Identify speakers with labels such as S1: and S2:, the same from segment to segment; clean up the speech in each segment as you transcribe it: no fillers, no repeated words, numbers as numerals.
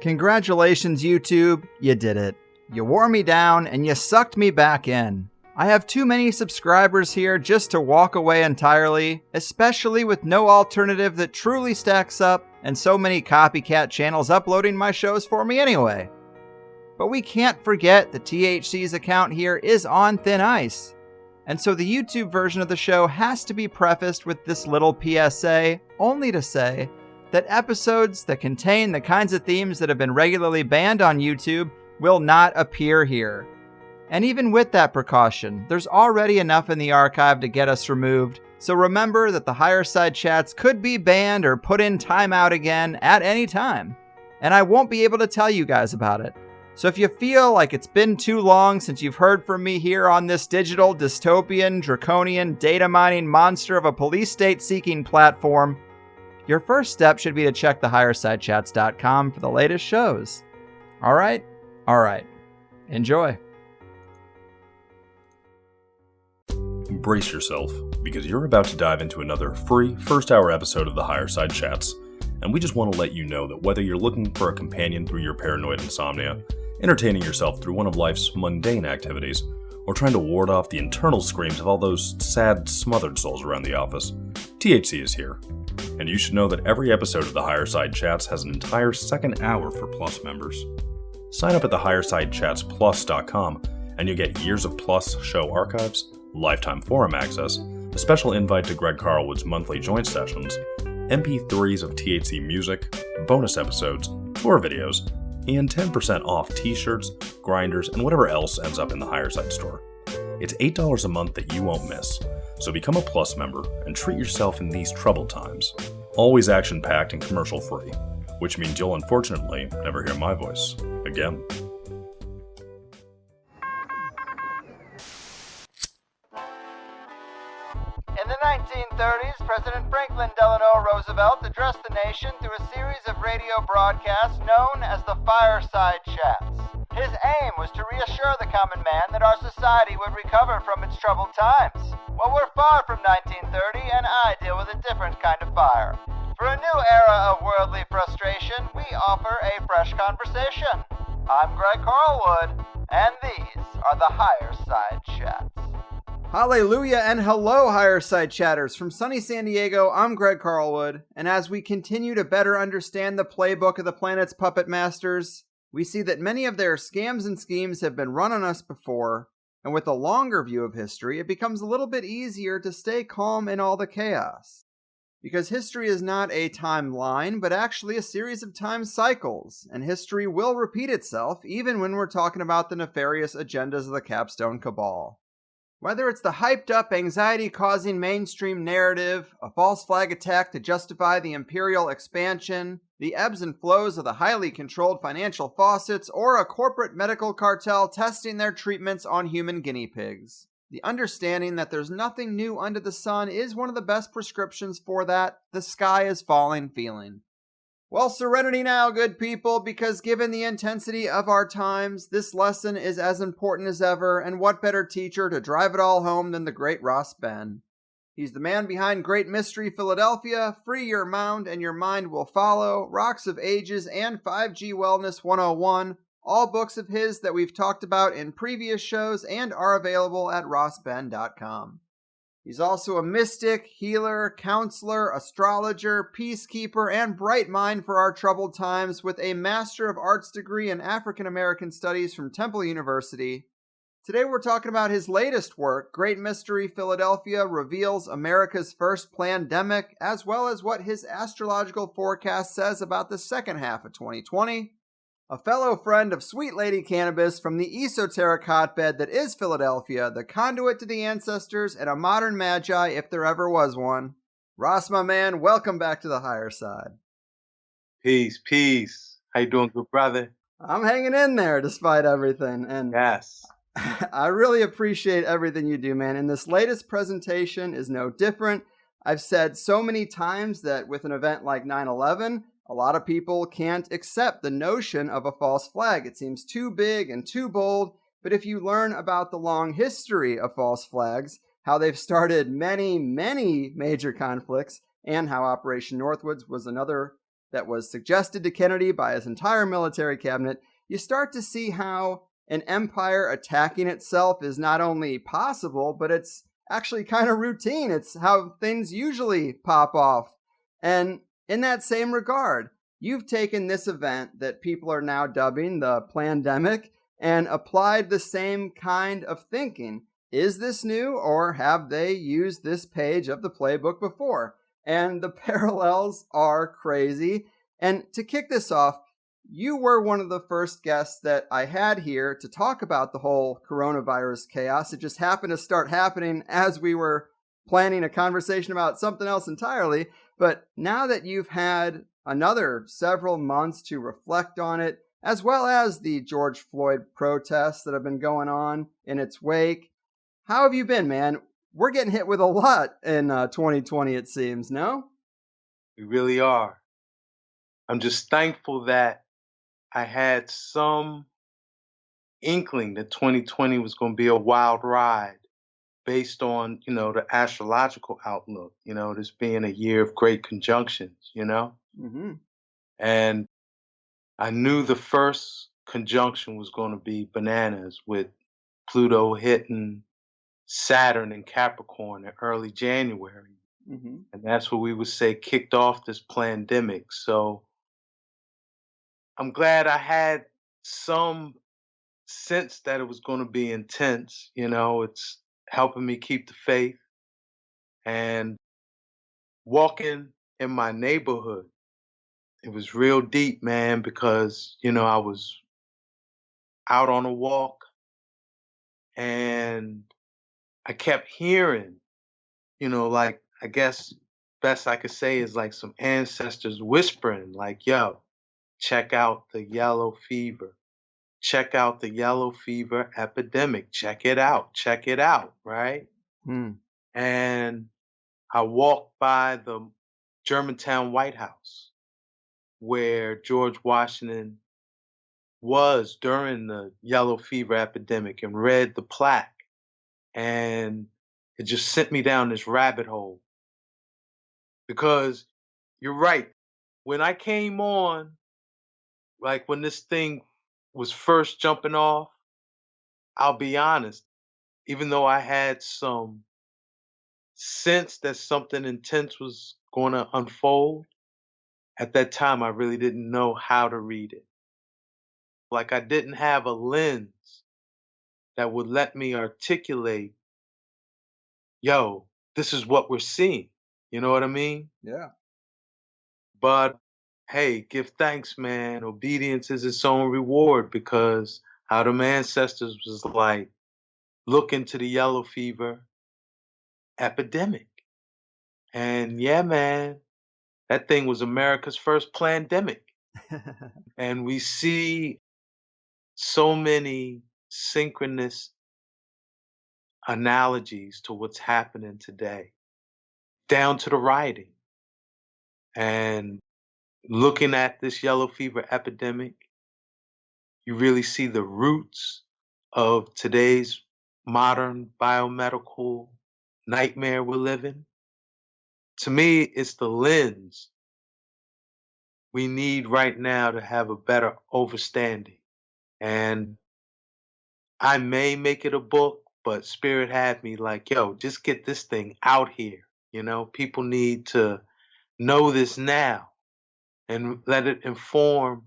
S1: Congratulations, YouTube. You did it. You wore me down and you sucked me back in. I have too many subscribers here just to walk away entirely, especially with no alternative that truly stacks up and so many copycat channels uploading my shows for me anyway. But we can't forget that THC's account here is on thin ice. And so the YouTube version of the show has to be prefaced with this little PSA, only to say that episodes that contain the kinds of themes that have been regularly banned on YouTube will not appear here. And even with that precaution, there's already enough in the archive to get us removed, so remember that the higher side chats could be banned or put in timeout again at any time. And I won't be able to tell you guys about it. So if you feel like it's been too long since you've heard from me here on this digital, dystopian, draconian, data mining monster of a police state seeking platform, your first step should be to check the highersidechats.com for the latest shows. All right. Enjoy.
S2: Brace yourself, because you're about to dive into another free first-hour episode of the Higher Side Chats, and we just want to let you know that whether you're looking for a companion through your paranoid insomnia, entertaining yourself through one of life's mundane activities, or trying to ward off the internal screams of all those sad, smothered souls around the office, THC is here. And you should know that every episode of the Higher Side Chats has an entire second hour for Plus members. Sign up at thehighersidechatsplus.com and you'll get years of Plus show archives, lifetime forum access, a special invite to Greg Carlwood's monthly joint sessions, MP3s of THC music, bonus episodes, tour videos, and 10% off t-shirts, grinders, and whatever else ends up in the Higher Side store. It's $8 a month that you won't miss, so become a Plus member and treat yourself in these troubled times. Always action-packed and commercial-free, which means you'll unfortunately never hear my voice again.
S1: In the 1930s, President Franklin Delano Roosevelt addressed the nation through a series of radio broadcasts known as the Fireside Chats. His aim was to reassure the common man that our society would recover from its troubled times. Well, we're far from 1930, and I deal with a different kind of fire. For a new era of worldly frustration, we offer a fresh conversation. I'm Greg Carlwood, and these are the Higher Side Chats. Hallelujah and hello, Higher Side Chatters. From sunny San Diego, I'm Greg Carlwood, and as we continue to better understand the playbook of the planet's puppet masters, we see that many of their scams and schemes have been run on us before, and with a longer view of history, it becomes a little bit easier to stay calm in all the chaos. Because history is not a timeline, but actually a series of time cycles, and history will repeat itself even when we're talking about the nefarious agendas of the Capstone Cabal. Whether it's the hyped-up, anxiety-causing mainstream narrative, a false flag attack to justify the imperial expansion, the ebbs and flows of the highly controlled financial faucets, or a corporate medical cartel testing their treatments on human guinea pigs, the understanding that there's nothing new under the sun is one of the best prescriptions for that "the sky is falling" feeling. Well, serenity now, good people, because given the intensity of our times, this lesson is as important as ever, and what better teacher to drive it all home than the great Ras Ben. He's the man behind Great Mystery Philadelphia, Free Your Mound and Your Mind Will Follow, Rocks of Ages, and 5G Wellness 101, all books of his that we've talked about in previous shows and are available at rasben.com. He's also a mystic, healer, counselor, astrologer, peacekeeper, and bright mind for our troubled times with a Master of Arts degree in African American Studies from Temple University. Today we're talking about his latest work, Great Mystery Philadelphia Reveals America's First Plandemic, as well as what his astrological forecast says about the second half of 2020. A fellow friend of Sweet Lady Cannabis from the esoteric hotbed that is Philadelphia, the conduit to the ancestors, and a modern magi if there ever was one. Ras, my man, welcome back to the Higher Side.
S3: Peace. How you doing, good brother?
S1: I'm hanging in there despite everything, and
S3: yes,
S1: I really appreciate everything you do, man. And this latest presentation is no different. I've said so many times that with an event like 9/11, a lot of people can't accept the notion of a false flag. It seems too big and too bold, but if you learn about the long history of false flags, how they've started many, many major conflicts, and how Operation Northwoods was another that was suggested to Kennedy by his entire military cabinet, you start to see how an empire attacking itself is not only possible, but it's actually kind of routine. It's how things usually pop off. And in that same regard, you've taken this event that people are now dubbing the plandemic and applied the same kind of thinking. Is this new, or have they used this page of the playbook before? And the parallels are crazy. And to kick this off, you were one of the first guests that I had here to talk about the whole coronavirus chaos. It just happened to start happening as we were planning a conversation about something else entirely. But now that you've had another several months to reflect on it, as well as the George Floyd protests that have been going on in its wake, how have you been, man? We're getting hit with a lot in 2020, it seems, no?
S3: We really are. I'm just thankful that I had some inkling that 2020 was going to be a wild ride based on, the astrological outlook, this being a year of great conjunctions,
S1: Mm-hmm.
S3: And I knew the first conjunction was going to be bananas, with Pluto hitting Saturn in Capricorn in early January.
S1: Mm-hmm.
S3: And that's what we would say kicked off this pandemic. So I'm glad I had some sense that it was going to be intense. It's helping me keep the faith. And walking in my neighborhood, it was real deep, man, because, I was out on a walk and I kept hearing, like, I guess best I could say is like some ancestors whispering, like, yo, check out the yellow fever. Check out the yellow fever epidemic. Check it out, right?
S1: Hmm.
S3: And I walked by the Germantown White House where George Washington was during the yellow fever epidemic and read the plaque. And it just sent me down this rabbit hole. Because you're right. When I came on, like when this thing was first jumping off, I'll be honest, even though I had some sense that something intense was going to unfold, at that time I really didn't know how to read it. Like I didn't have a lens that would let me articulate, yo, this is what we're seeing. You know what I mean?
S1: Yeah.
S3: But hey, give thanks, man. Obedience is its own reward, because how them ancestors was like, look into the yellow fever epidemic. And yeah, man, that thing was America's first plandemic. And we see so many synchronous analogies to what's happening today, down to the rioting. And looking at this yellow fever epidemic, you really see the roots of today's modern biomedical nightmare we're living. To me, it's the lens we need right now to have a better understanding. And I may make it a book, but Spirit had me like, yo, just get this thing out here. People need to know this now and let it inform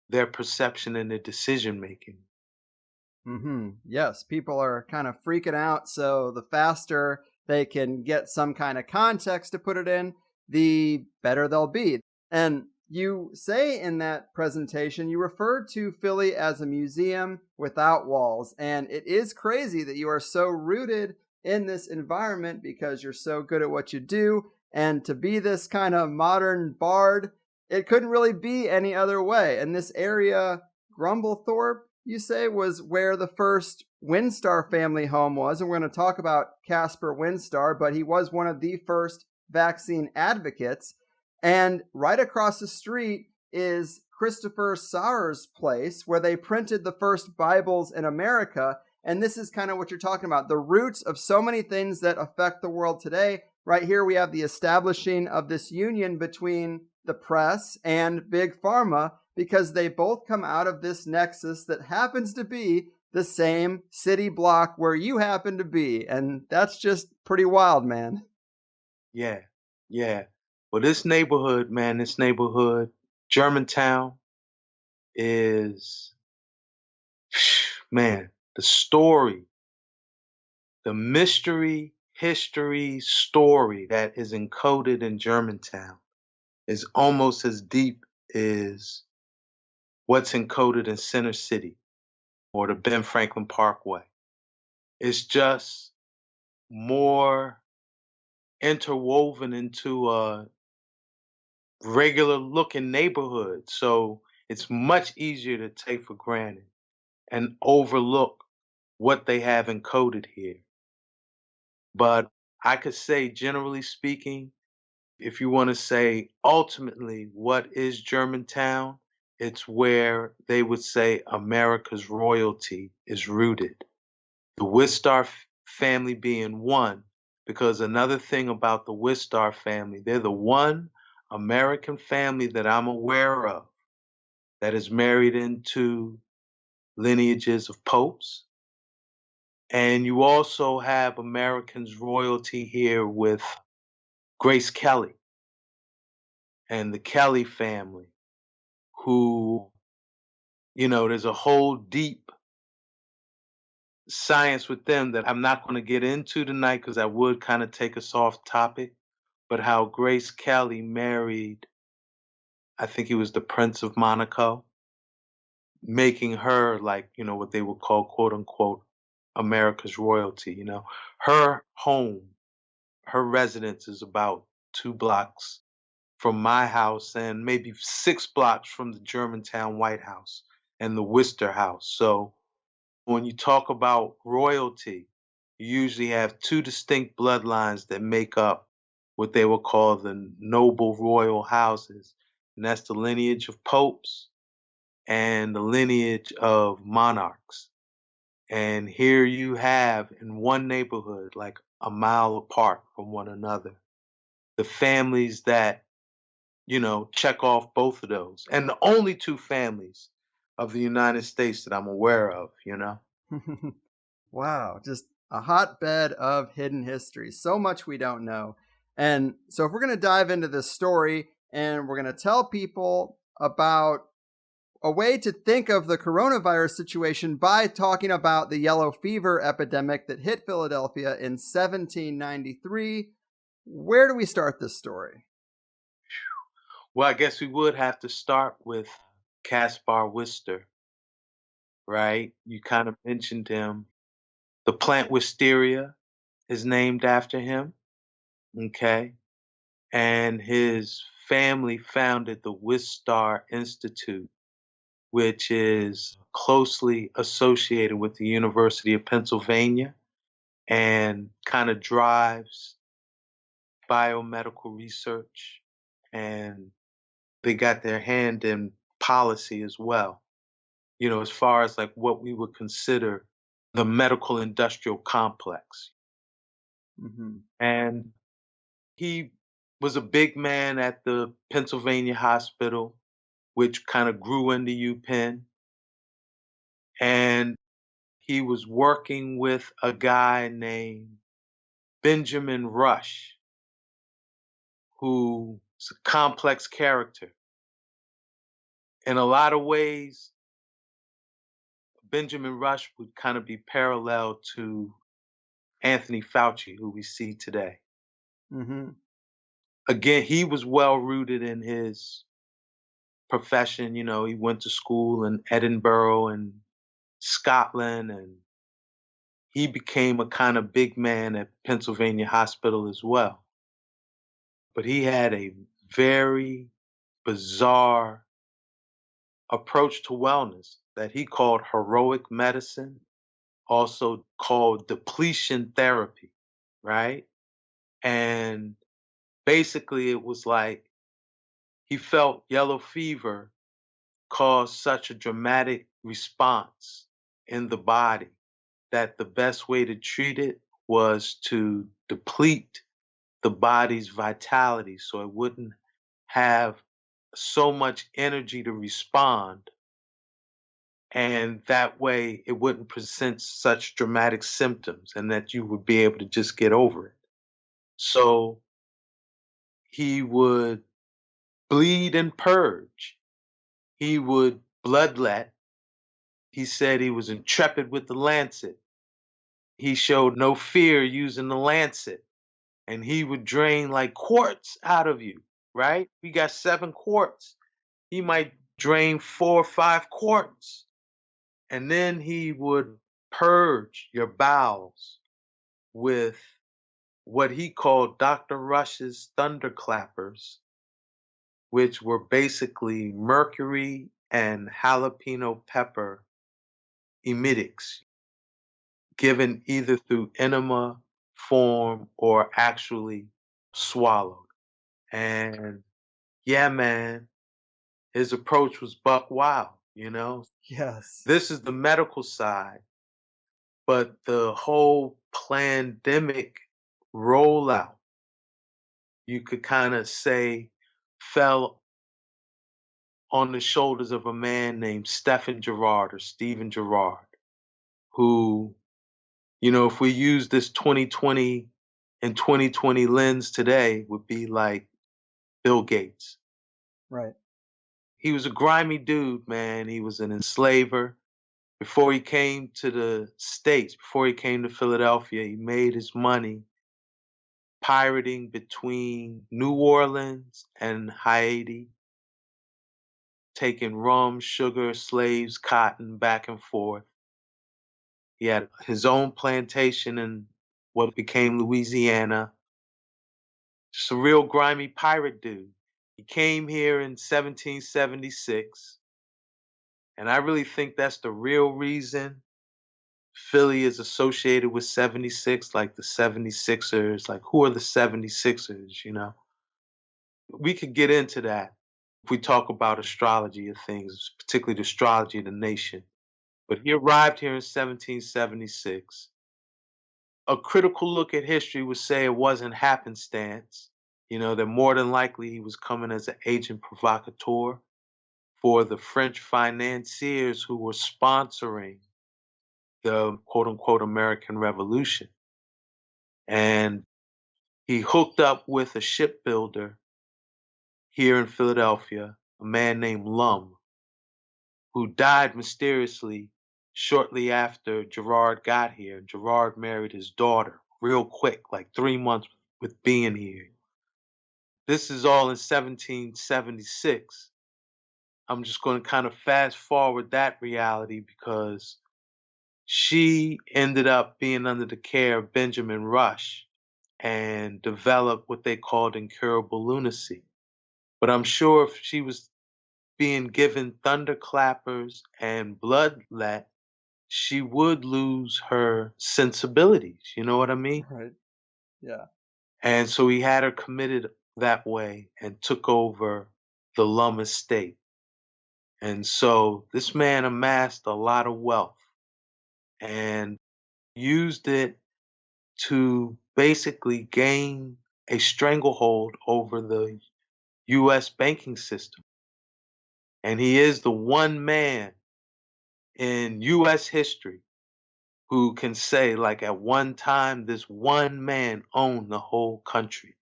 S3: their perception and their decision making.
S1: Mm-hmm. Yes, people are kind of freaking out, so the faster they can get some kind of context to put it in, the better they'll be. And you say in that presentation, you referred to Philly as a museum without walls. And it is crazy that you are so rooted in this environment because you're so good at what you do. And to be this kind of modern bard, it couldn't really be any other way. And this area, Grumblethorpe, you say, was where the first Windstar family home was. And we're going to talk about Caspar Windstar, but he was one of the first vaccine advocates. And right across the street is Christopher Saur's place, where they printed the first Bibles in America. And this is kind of what you're talking about, the roots of so many things that affect the world today. Right here, we have the establishing of this union between the press and Big Pharma, because they both come out of this nexus that happens to be the same city block where you happen to be. And that's just pretty wild, man.
S3: Yeah, yeah. Well, this neighborhood, man, Germantown, is, man, the story, the mystery, history, story that is encoded in Germantown is almost as deep as what's encoded in Center City or the Ben Franklin Parkway. It's just more interwoven into a regular looking neighborhood. So it's much easier to take for granted and overlook what they have encoded here. But I could say, generally speaking, if you want to say ultimately what is Germantown, it's where they would say America's royalty is rooted. The Wistar family being one, because another thing about the Wistar family, they're the one American family that I'm aware of that is married into lineages of popes. And you also have Americans royalty here with Grace Kelly and the Kelly family, who, there's a whole deep science with them that I'm not going to get into tonight because I would kind of take us off topic, but how Grace Kelly married, I think he was the Prince of Monaco, making her like, what they would call quote unquote America's royalty. Her home, her residence is about 2 blocks from my house and maybe 6 blocks from the Germantown White House and the Worcester House. So when you talk about royalty, you usually have two distinct bloodlines that make up what they will call the noble royal houses. And that's the lineage of popes and the lineage of monarchs. And here you have in one neighborhood, like a mile apart from one another, the families that, check off both of those. And the only two families of the United States that I'm aware of.
S1: Wow, just a hotbed of hidden history. So much we don't know. And so, if we're going to dive into this story and we're going to tell people about a way to think of the coronavirus situation by talking about the yellow fever epidemic that hit Philadelphia in 1793, where do we start this story?
S3: Well, I guess we would have to start with Caspar Worcester, right? You kind of mentioned him. The plant wisteria is named after him, okay? And his family founded the Wistar Institute, which is closely associated with the University of Pennsylvania and kind of drives biomedical research, and they got their hand in policy as well, as far as like what we would consider the medical industrial complex.
S1: Mm-hmm.
S3: And he was a big man at the Pennsylvania hospital, which kind of grew into UPenn. And he was working with a guy named Benjamin Rush, who's a complex character. In a lot of ways, Benjamin Rush would kind of be parallel to Anthony Fauci, who we see today.
S1: Mm-hmm.
S3: Again, he was well rooted in his profession. He went to school in Edinburgh and Scotland, and he became a kind of big man at Pennsylvania Hospital as well. But he had a very bizarre approach to wellness that he called heroic medicine, also called depletion therapy, right? And basically, it was like he felt yellow fever caused such a dramatic response in the body that the best way to treat it was to deplete the body's vitality so it wouldn't have so much energy to respond, and that way it wouldn't present such dramatic symptoms and that you would be able to just get over it. So he would bleed and purge. He would bloodlet. He said he was intrepid with the lancet. He showed no fear using the lancet, and he would drain like quarts out of you, right? We got 7 quarts. He might drain 4 or 5 quarts. And then he would purge your bowels with what he called Dr. Rush's thunderclappers, which were basically mercury and jalapeno pepper emetics, given either through enema form or actually swallowed. And yeah, man, his approach was buck wild, you know?
S1: Yes.
S3: This is the medical side, but the whole pandemic rollout, you could kind of say, fell on the shoulders of a man named Gerard or Stephen Gerard, who, you know, if we use this 2020 and 2020 lens today, would be like Bill Gates.
S1: Right.
S3: He was a grimy dude, man. He was an enslaver. Before he came to the States, before he came to Philadelphia, he made his money pirating between New Orleans and Haiti, taking rum, sugar, slaves, cotton back and forth. He had his own plantation in what became Louisiana. Just a real grimy pirate dude. He came here in 1776, and I really think that's the real reason Philly is associated with 76, like the 76ers. Like, who are the 76ers, you know? We could get into that if we talk about astrology of things, particularly the astrology of the nation. But he arrived here in 1776. A critical look at history would say it wasn't happenstance. You know, that more than likely he was coming as an agent provocateur for the French financiers who were sponsoring the quote unquote American Revolution. And he hooked up with a shipbuilder here in Philadelphia, a man named Lum, who died mysteriously shortly after Gerard got here. Gerard married his daughter real quick, like 3 months with being here. This is all in 1776. I'm just going to kind of fast forward that reality because she ended up being under the care of Benjamin Rush and developed what they called incurable lunacy. But I'm sure if she was being given thunderclappers and bloodlet, she would lose her sensibilities. You know what I mean?
S1: Right. Yeah.
S3: And so he had her committed that way and took over the Lum estate. And so this man amassed a lot of wealth and used it to basically gain a stranglehold over the US banking system. And he is the one man in US history who can say, like, at one time, this one man owned the whole country.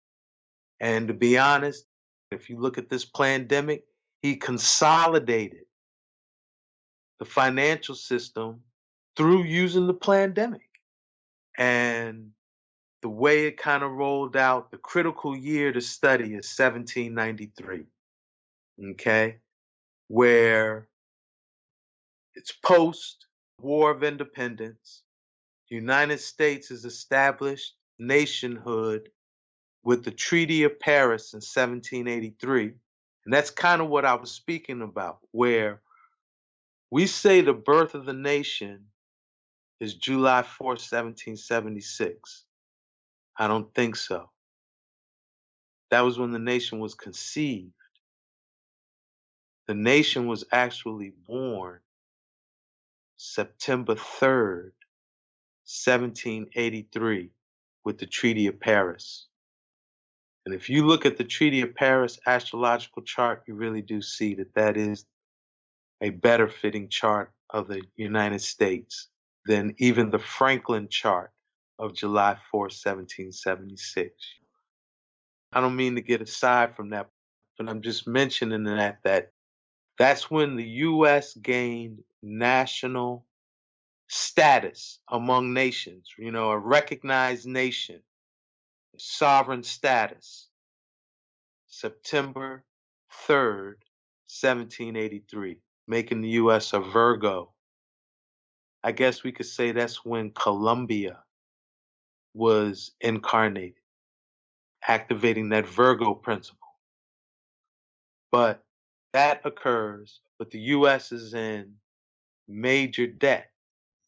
S3: And to be honest, if you look at this pandemic, he consolidated the financial system through using the pandemic. And the way it kind of rolled out, the critical year to study is 1793, okay? Where it's post War of Independence. The United States is established nationhood with the Treaty of Paris in 1783. And that's kind of what I was speaking about, where we say the birth of the nation is July 4th, 1776. I don't think so. That was when the nation was conceived. The nation was actually born September 3rd, 1783, with the Treaty of Paris. And if you look at the Treaty of Paris astrological chart, you really do see that that is a better fitting chart of the United States than even the Franklin chart of July 4th, 1776. I don't mean to get aside from that, but I'm just mentioning that that's when the U.S. gained national status among nations, a recognized nation, sovereign status, September 3rd, 1783, making the U.S. a Virgo. I guess we could say that's when Columbia was incarnated, activating that Virgo principle. But that occurs, but the U.S. is in major debt,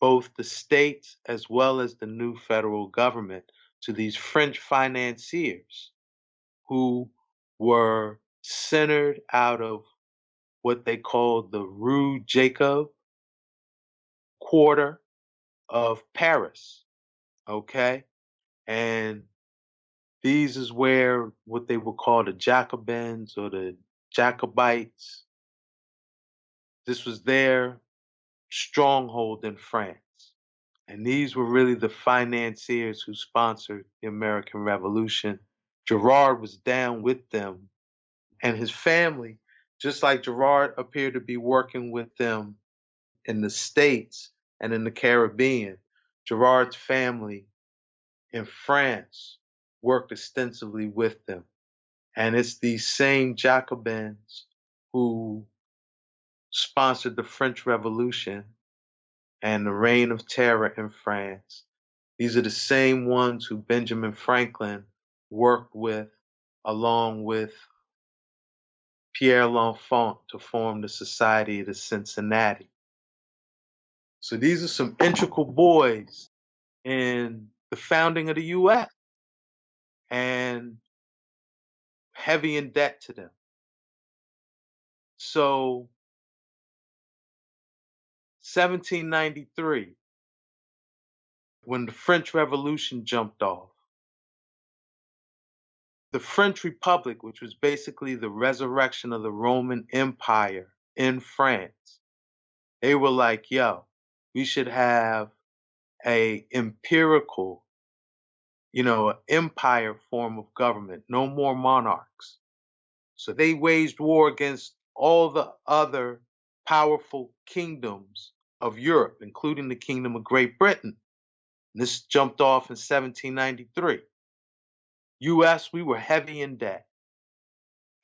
S3: both the states as well as the new federal government, to these French financiers who were centered out of what they called the Rue Jacob quarter of Paris. Okay? And these is where what they would call the Jacobins or the Jacobites, this was their stronghold in France. And these were really the financiers who sponsored the American Revolution. Gerard was down with them, and his family, just like Gerard appeared to be working with them in the States and in the Caribbean, Gerard's family in France worked extensively with them. And it's these same Jacobins who sponsored the French Revolution and the Reign of Terror in France. These are the same ones who Benjamin Franklin worked with along with Pierre L'Enfant to form the Society of the Cincinnati. So these are some integral boys in the founding of the U.S. and heavy in debt to them. So 1793, when the French Revolution jumped off, the French Republic, which was basically the resurrection of the Roman Empire in France, they were like, yo, we should have a empirical, empire form of government, no more monarchs. So they waged war against all the other powerful kingdoms of Europe, including the Kingdom of Great Britain. This jumped off in 1793. US, we were heavy in debt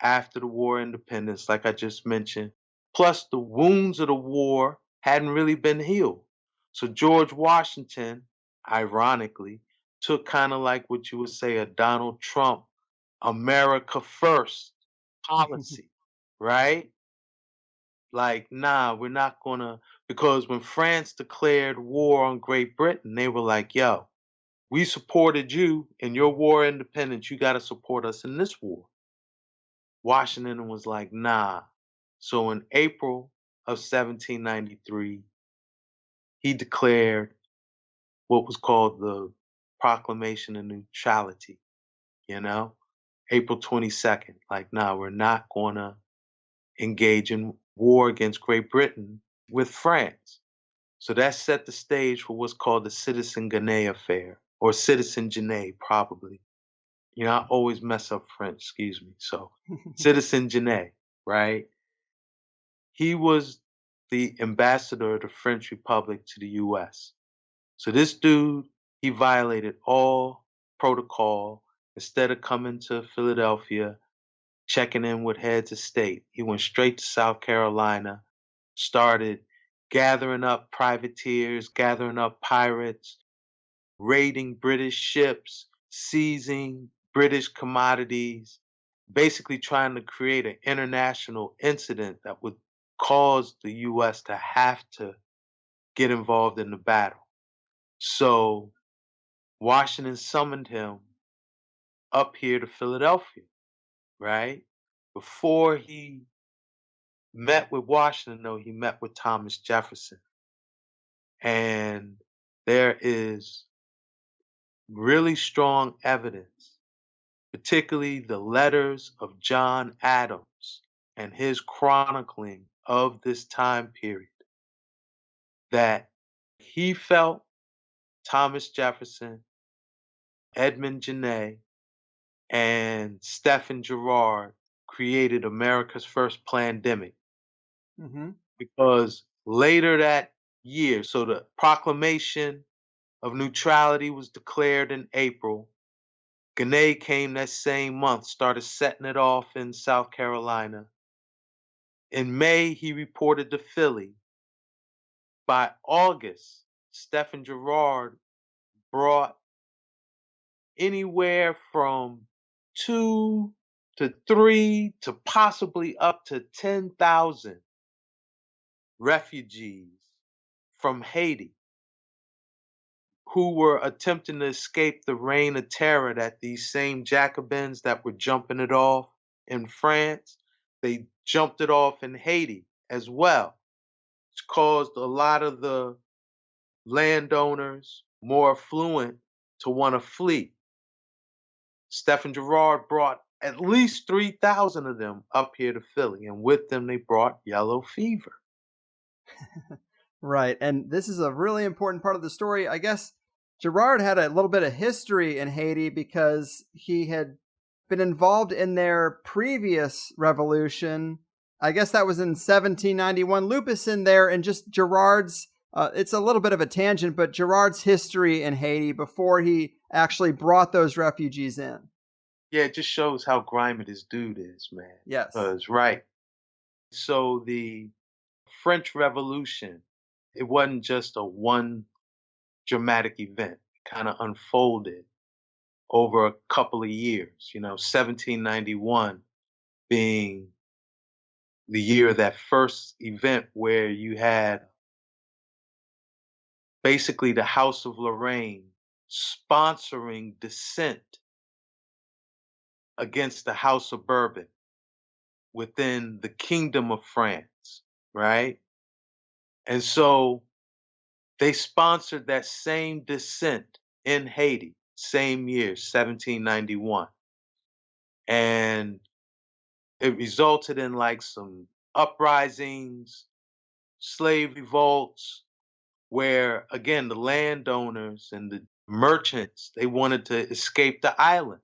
S3: after the War of Independence, like I just mentioned. Plus, the wounds of the war hadn't really been healed. So George Washington, ironically, took kind of like what you would say a Donald Trump, America first policy, right? Like, nah, we're not gonna, because when France declared war on Great Britain, they were like, yo, we supported you in your war of independence. You got to support us in this war. Washington was like, nah. So in April of 1793, he declared what was called the Proclamation of Neutrality, April 22nd. Like, nah, we're not going to engage in war against Great Britain with France. So that set the stage for what's called the Citizen Genet affair, or Citizen Genet, probably. I always mess up French, excuse me. So, Citizen Genet, right? He was the ambassador of the French Republic to the US. So this dude, he violated all protocol. Instead of coming to Philadelphia, checking in with heads of state, he went straight to South Carolina, started gathering up privateers, gathering up pirates, raiding British ships, seizing British commodities, basically trying to create an international incident that would cause the US to have to get involved in the battle. So Washington summoned him up here to Philadelphia, right? Before he met with Washington, though, he met with Thomas Jefferson. And there is really strong evidence particularly the letters of John Adams and his chronicling of this time period, that he felt Thomas Jefferson, Edmund Genet, and Stephen Gerard created America's first pandemic.
S1: Mm-hmm.
S3: Because later that year, so the proclamation of neutrality was declared in April. Genet came that same month, started setting it off in South Carolina. In May, he reported to Philly. By August, Stephen Gerard brought anywhere from 2 to 3 to possibly up to 10,000 refugees from Haiti who were attempting to escape the reign of terror that these same Jacobins that were jumping it off in France, they jumped it off in Haiti as well. It's caused a lot of the landowners, more affluent, to want to flee. Stephen Gerard brought at least 3,000 of them up here to Philly, and with them they brought yellow fever.
S1: Right, and this is a really important part of the story. I guess Gerard had a little bit of history in Haiti because he had been involved in their previous revolution. I guess that was in 1791. Lupus in there, and just Gerard's, it's a little bit of a tangent, but Gerard's history in Haiti before he actually brought those refugees in.
S3: Yeah, it just shows how grimy this dude is, man.
S1: Yes.
S3: Right. So the French Revolution, it wasn't just a one dramatic event. It kind of unfolded over a couple of years, 1791 being the year of that first event where you had basically the House of Lorraine sponsoring dissent against the House of Bourbon within the Kingdom of France, right? And so they sponsored that same dissent in Haiti, same year, 1791. And it resulted in like some uprisings, slave revolts, where again, the landowners and the merchants, they wanted to escape the island,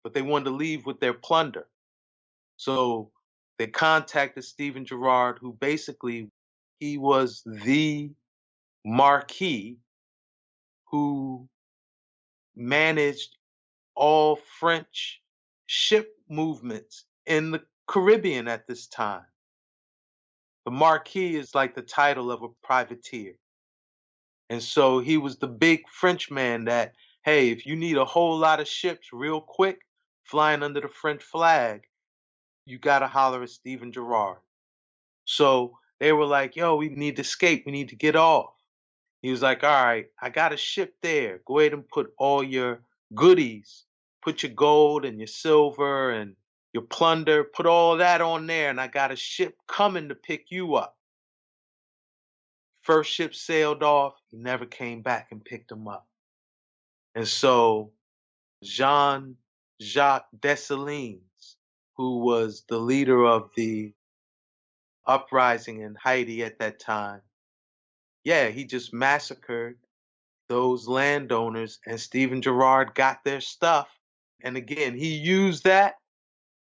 S3: but they wanted to leave with their plunder. So they contacted Stephen Gerard, who basically, he was the marquis who managed all French ship movements in the Caribbean at this time. The marquis is like the title of a privateer. And so he was the big French man that, hey, if you need a whole lot of ships real quick flying under the French flag, you got to holler at Stephen Gerard. So they were like, yo, we need to escape. We need to get off. He was like, all right, I got a ship there. Go ahead and put all your goodies, put your gold and your silver and your plunder, put all that on there. And I got a ship coming to pick you up. First ship sailed off. He never came back and picked him up. And so Jean-Jacques Dessalines, who was the leader of the uprising in Haiti at that time, yeah, he just massacred those landowners, and Stephen Gerard got their stuff. And again, he used that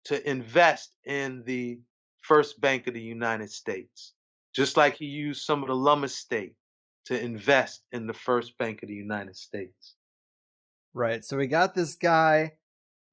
S3: to invest in the First Bank of the United States, just like he used some of the Lum estate to invest in the First Bank of the United States.
S1: Right. So we got this guy.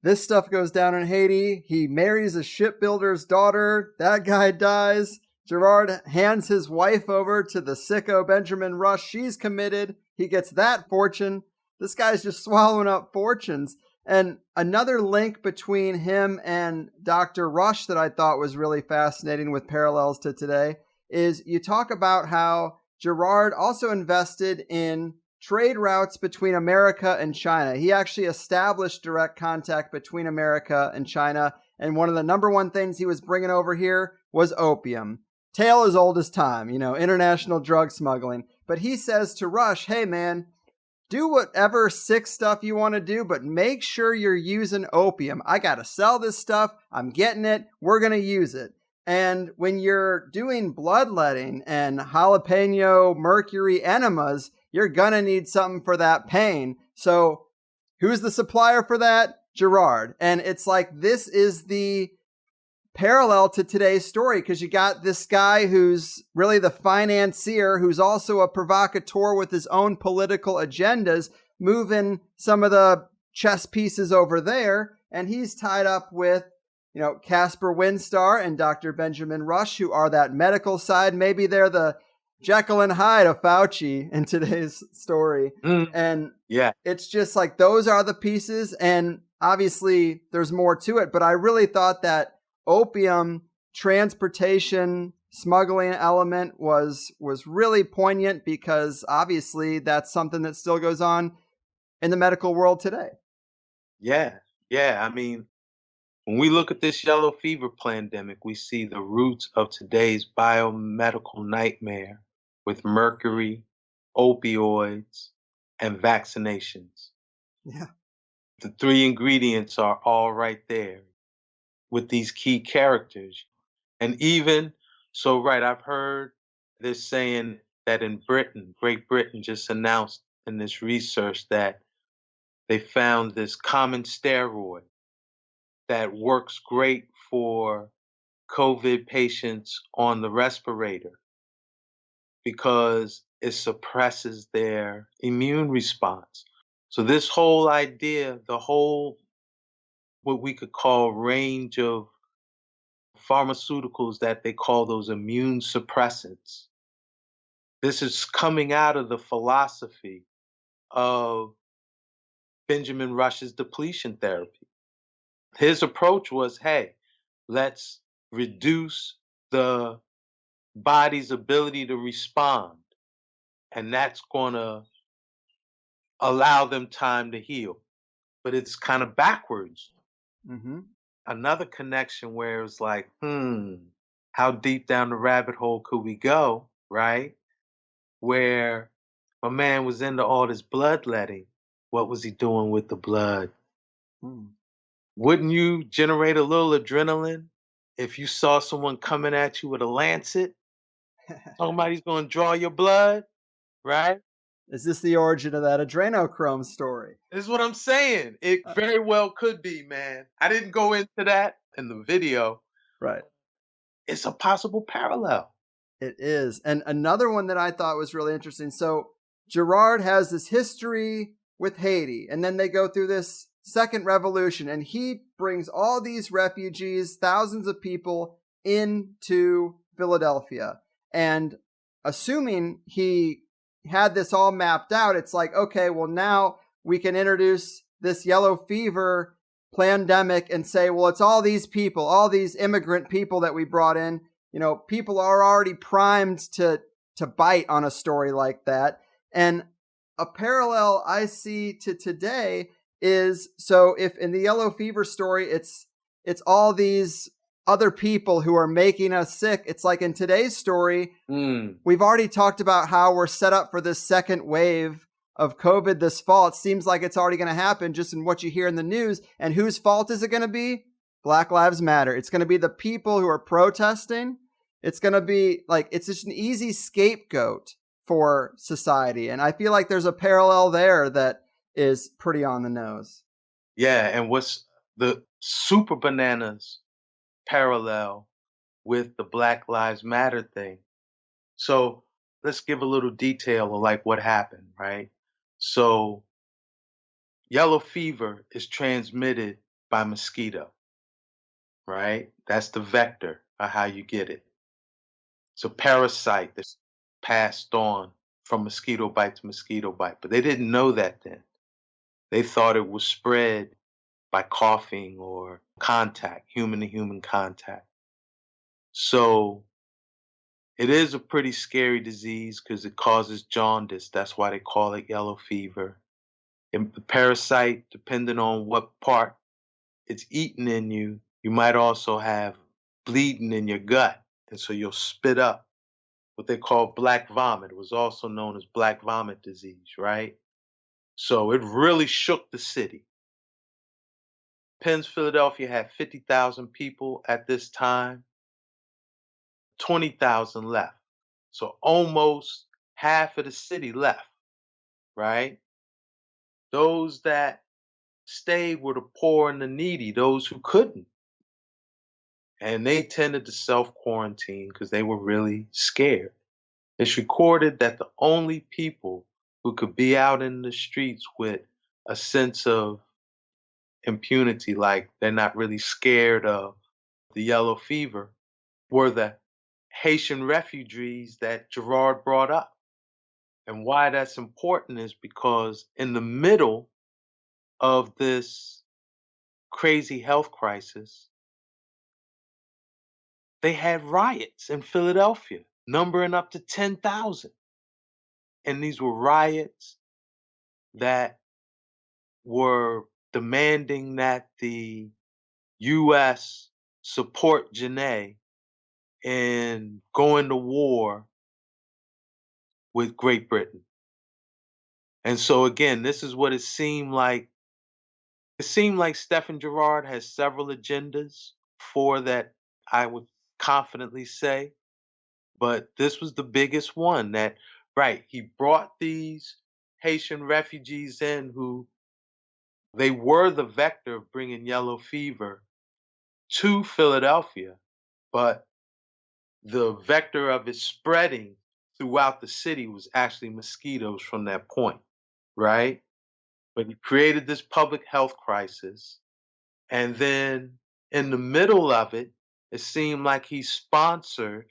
S1: This stuff goes down in Haiti. He marries a shipbuilder's daughter. That guy dies. Gerard hands his wife over to the sicko Benjamin Rush. She's committed. He gets that fortune. This guy's just swallowing up fortunes. And another link between him and Dr. Rush that I thought was really fascinating with parallels to today is you talk about how Gerard also invested in trade routes between America and China. He actually established direct contact between America and China. And one of the number one things he was bringing over here was opium. Tale as old as time, international drug smuggling. But he says to Rush, hey man, do whatever sick stuff you want to do, but make sure you're using opium. I got to sell this stuff. I'm getting it. We're going to use it. And when you're doing bloodletting and jalapeno mercury enemas, you're going to need something for that pain. So who's the supplier for that? Gerard. And it's like, this is the parallel to today's story, because you got this guy who's really the financier, who's also a provocateur with his own political agendas, moving some of the chess pieces over there. And he's tied up with, Casper Winstar and Dr. Benjamin Rush, who are that medical side. Maybe they're the Jekyll and Hyde of Fauci in today's story. And it's just like, those are the pieces. And obviously there's more to it, but I really thought that opium transportation smuggling element was really poignant, because obviously that's something that still goes on in the medical world today.
S3: Yeah. I mean, when we look at this yellow fever pandemic, we see the roots of today's biomedical nightmare with mercury, opioids, and vaccinations.
S1: Yeah.
S3: The three ingredients are all right there with these key characters. And even so, right, I've heard this saying that in Great Britain just announced in this research that they found this common steroid that works great for COVID patients on the respirator because it suppresses their immune response. So this whole idea, the whole, what we could call range of pharmaceuticals that they call those immune suppressants, this is coming out of the philosophy of Benjamin Rush's depletion therapy. His approach was, hey, let's reduce the body's ability to respond, and that's going to allow them time to heal. But it's kind of backwards.
S1: Mm-hmm.
S3: Another connection where it's like, how deep down the rabbit hole could we go, right? Where a man was into all this bloodletting. What was he doing with the blood? Wouldn't you generate a little adrenaline if you saw someone coming at you with a lancet? Somebody's going to draw your blood, right?
S1: Is this the origin of that adrenochrome story?
S3: This is what I'm saying. It very well could be, man. I didn't go into that in the video.
S1: Right.
S3: It's a possible parallel.
S1: It is. And another one that I thought was really interesting. So Gerard has this history with Haiti, and then they go through this second revolution, and he brings all these refugees, thousands of people, into Philadelphia. And assuming he had this all mapped out, it's like, okay, well, now we can introduce this yellow fever pandemic and say, well, it's all these people, all these immigrant people that we brought in. People are already primed to bite on a story like that. And a parallel I see to today is, so if in the yellow fever story, it's all these other people who are making us sick. It's like in today's story, we've already talked about how we're set up for this second wave of COVID this fall. It seems like it's already going to happen just in what you hear in the news. And whose fault is it going to be? Black Lives Matter. It's going to be the people who are protesting. It's going to be like, it's just an easy scapegoat for society. And I feel like there's a parallel there that is pretty on the nose.
S3: Yeah, and what's the super bananas parallel with the Black Lives Matter thing? So let's give a little detail of like what happened, right? So yellow fever is transmitted by mosquito, right? That's the vector of how you get it. It's a parasite that's passed on from mosquito bite to mosquito bite, but they didn't know that then. They thought it was spread by coughing or contact, human to human contact. So it is a pretty scary disease because it causes jaundice. That's why they call it yellow fever. And the parasite, depending on what part it's eaten in you, you might also have bleeding in your gut. And so you'll spit up what they call black vomit. It was also known as black vomit disease, right? So it really shook the city. Penn's Philadelphia had 50,000 people at this time, 20,000 left. So almost half of the city left, right? Those that stayed were the poor and the needy, those who couldn't. And they tended to self quarantine because they were really scared. It's recorded that the only people who could be out in the streets with a sense of impunity, like they're not really scared of the yellow fever, were the Haitian refugees that Gerard brought up. And why that's important is because in the middle of this crazy health crisis, they had riots in Philadelphia, numbering up to 10,000. And these were riots that were demanding that the US support Genet in going to war with Great Britain. And so again, this is what it seemed like. It seemed like Stephen Gerard has several agendas for that, I would confidently say. But this was the biggest one that, right, he brought these Haitian refugees in who they were the vector of bringing yellow fever to Philadelphia, but the vector of it spreading throughout the city was actually mosquitoes from that point, right? But he created this public health crisis. And then in the middle of it, it seemed like he sponsored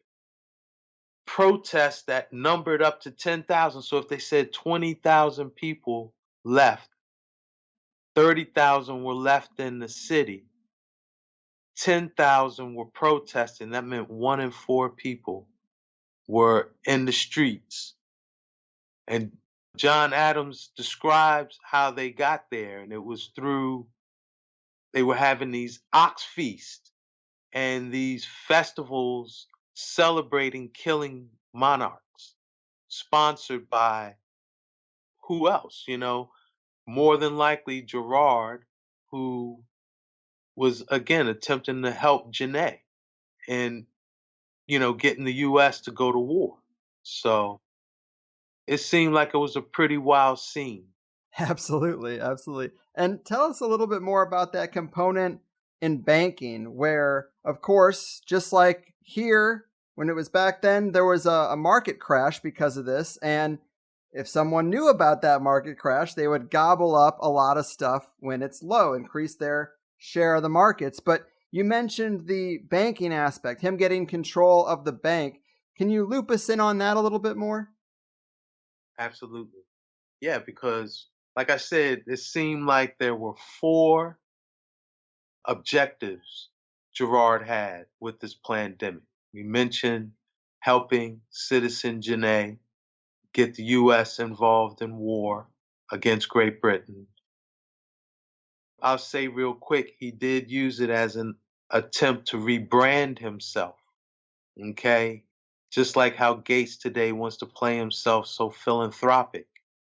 S3: protests that numbered up to 10,000. So if they said 20,000 people left, 30,000 were left in the city, 10,000 were protesting. That meant 1 in 4 people were in the streets. And John Adams describes how they got there, and it was through, they were having these ox feasts and these festivals celebrating killing monarchs, sponsored by who else? More than likely Gerard, who was again attempting to help Genet in, getting the US to go to war. So it seemed like it was a pretty wild scene.
S1: Absolutely, absolutely. And tell us a little bit more about that component in banking, where, of course, just like here, when it was back then, there was a market crash because of this. And if someone knew about that market crash, they would gobble up a lot of stuff when it's low, increase their share of the markets. But you mentioned the banking aspect, him getting control of the bank. Can you loop us in on that a little bit more?
S3: Absolutely. Yeah, because like I said, it seemed like there were 4 objectives Gerard had with this pandemic. We mentioned helping citizen Genet get the US involved in war against Great Britain. I'll say real quick, he did use it as an attempt to rebrand himself. Okay? Just like how Gates today wants to play himself so philanthropic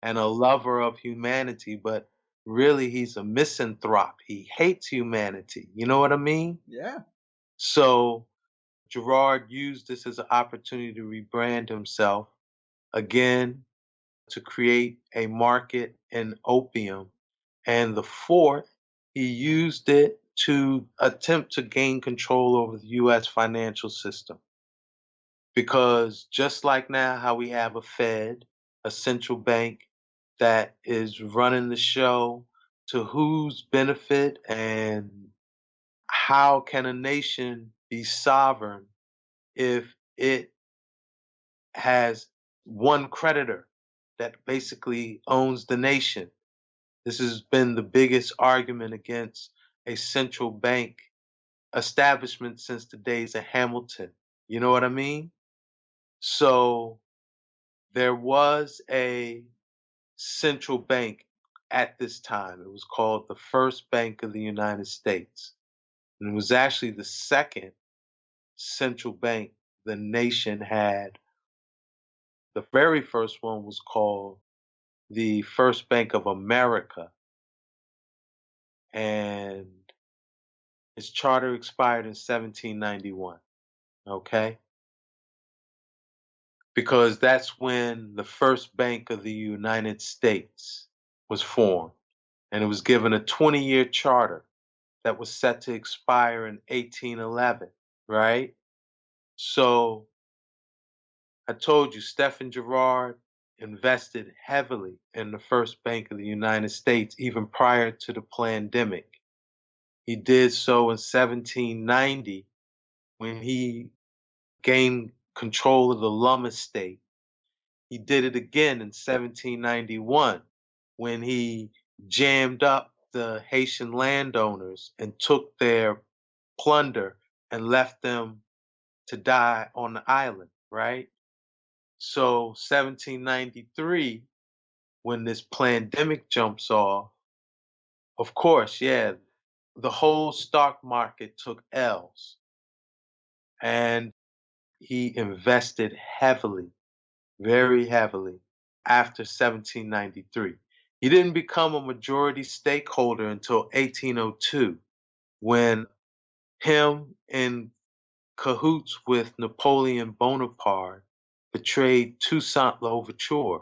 S3: and a lover of humanity, but really he's a misanthrope. He hates humanity. You know what I mean?
S1: Yeah.
S3: So Gerard used this as an opportunity to rebrand himself again, to create a market in opium. And the fourth, he used it to attempt to gain control over the US financial system. Because just like now, how we have a Fed, a central bank that is running the show, to whose benefit and how can a nation be sovereign if it has one creditor that basically owns the nation? This has been the biggest argument against a central bank establishment since the days of Hamilton. You know what I mean? So there was a central bank at this time. It was called the First Bank of the United States. And it was actually the second central bank the nation had. The very first one was called the First Bank of America, and its charter expired in 1791, okay? Because that's when the First Bank of the United States was formed, and it was given a 20-year charter that was set to expire in 1811, right? So I told you, Stephen Gerard invested heavily in the First Bank of the United States even prior to the pandemic. He did so in 1790 when he gained control of the Lum estate. He did it again in 1791 when he jammed up the Haitian landowners and took their plunder and left them to die on the island, right? So 1793, when this pandemic jumps off, of course, yeah, the whole stock market took L's, and he invested heavily, very heavily, after 1793. He didn't become a majority stakeholder until 1802, when him in cahoots with Napoleon Bonaparte betrayed Toussaint Louverture,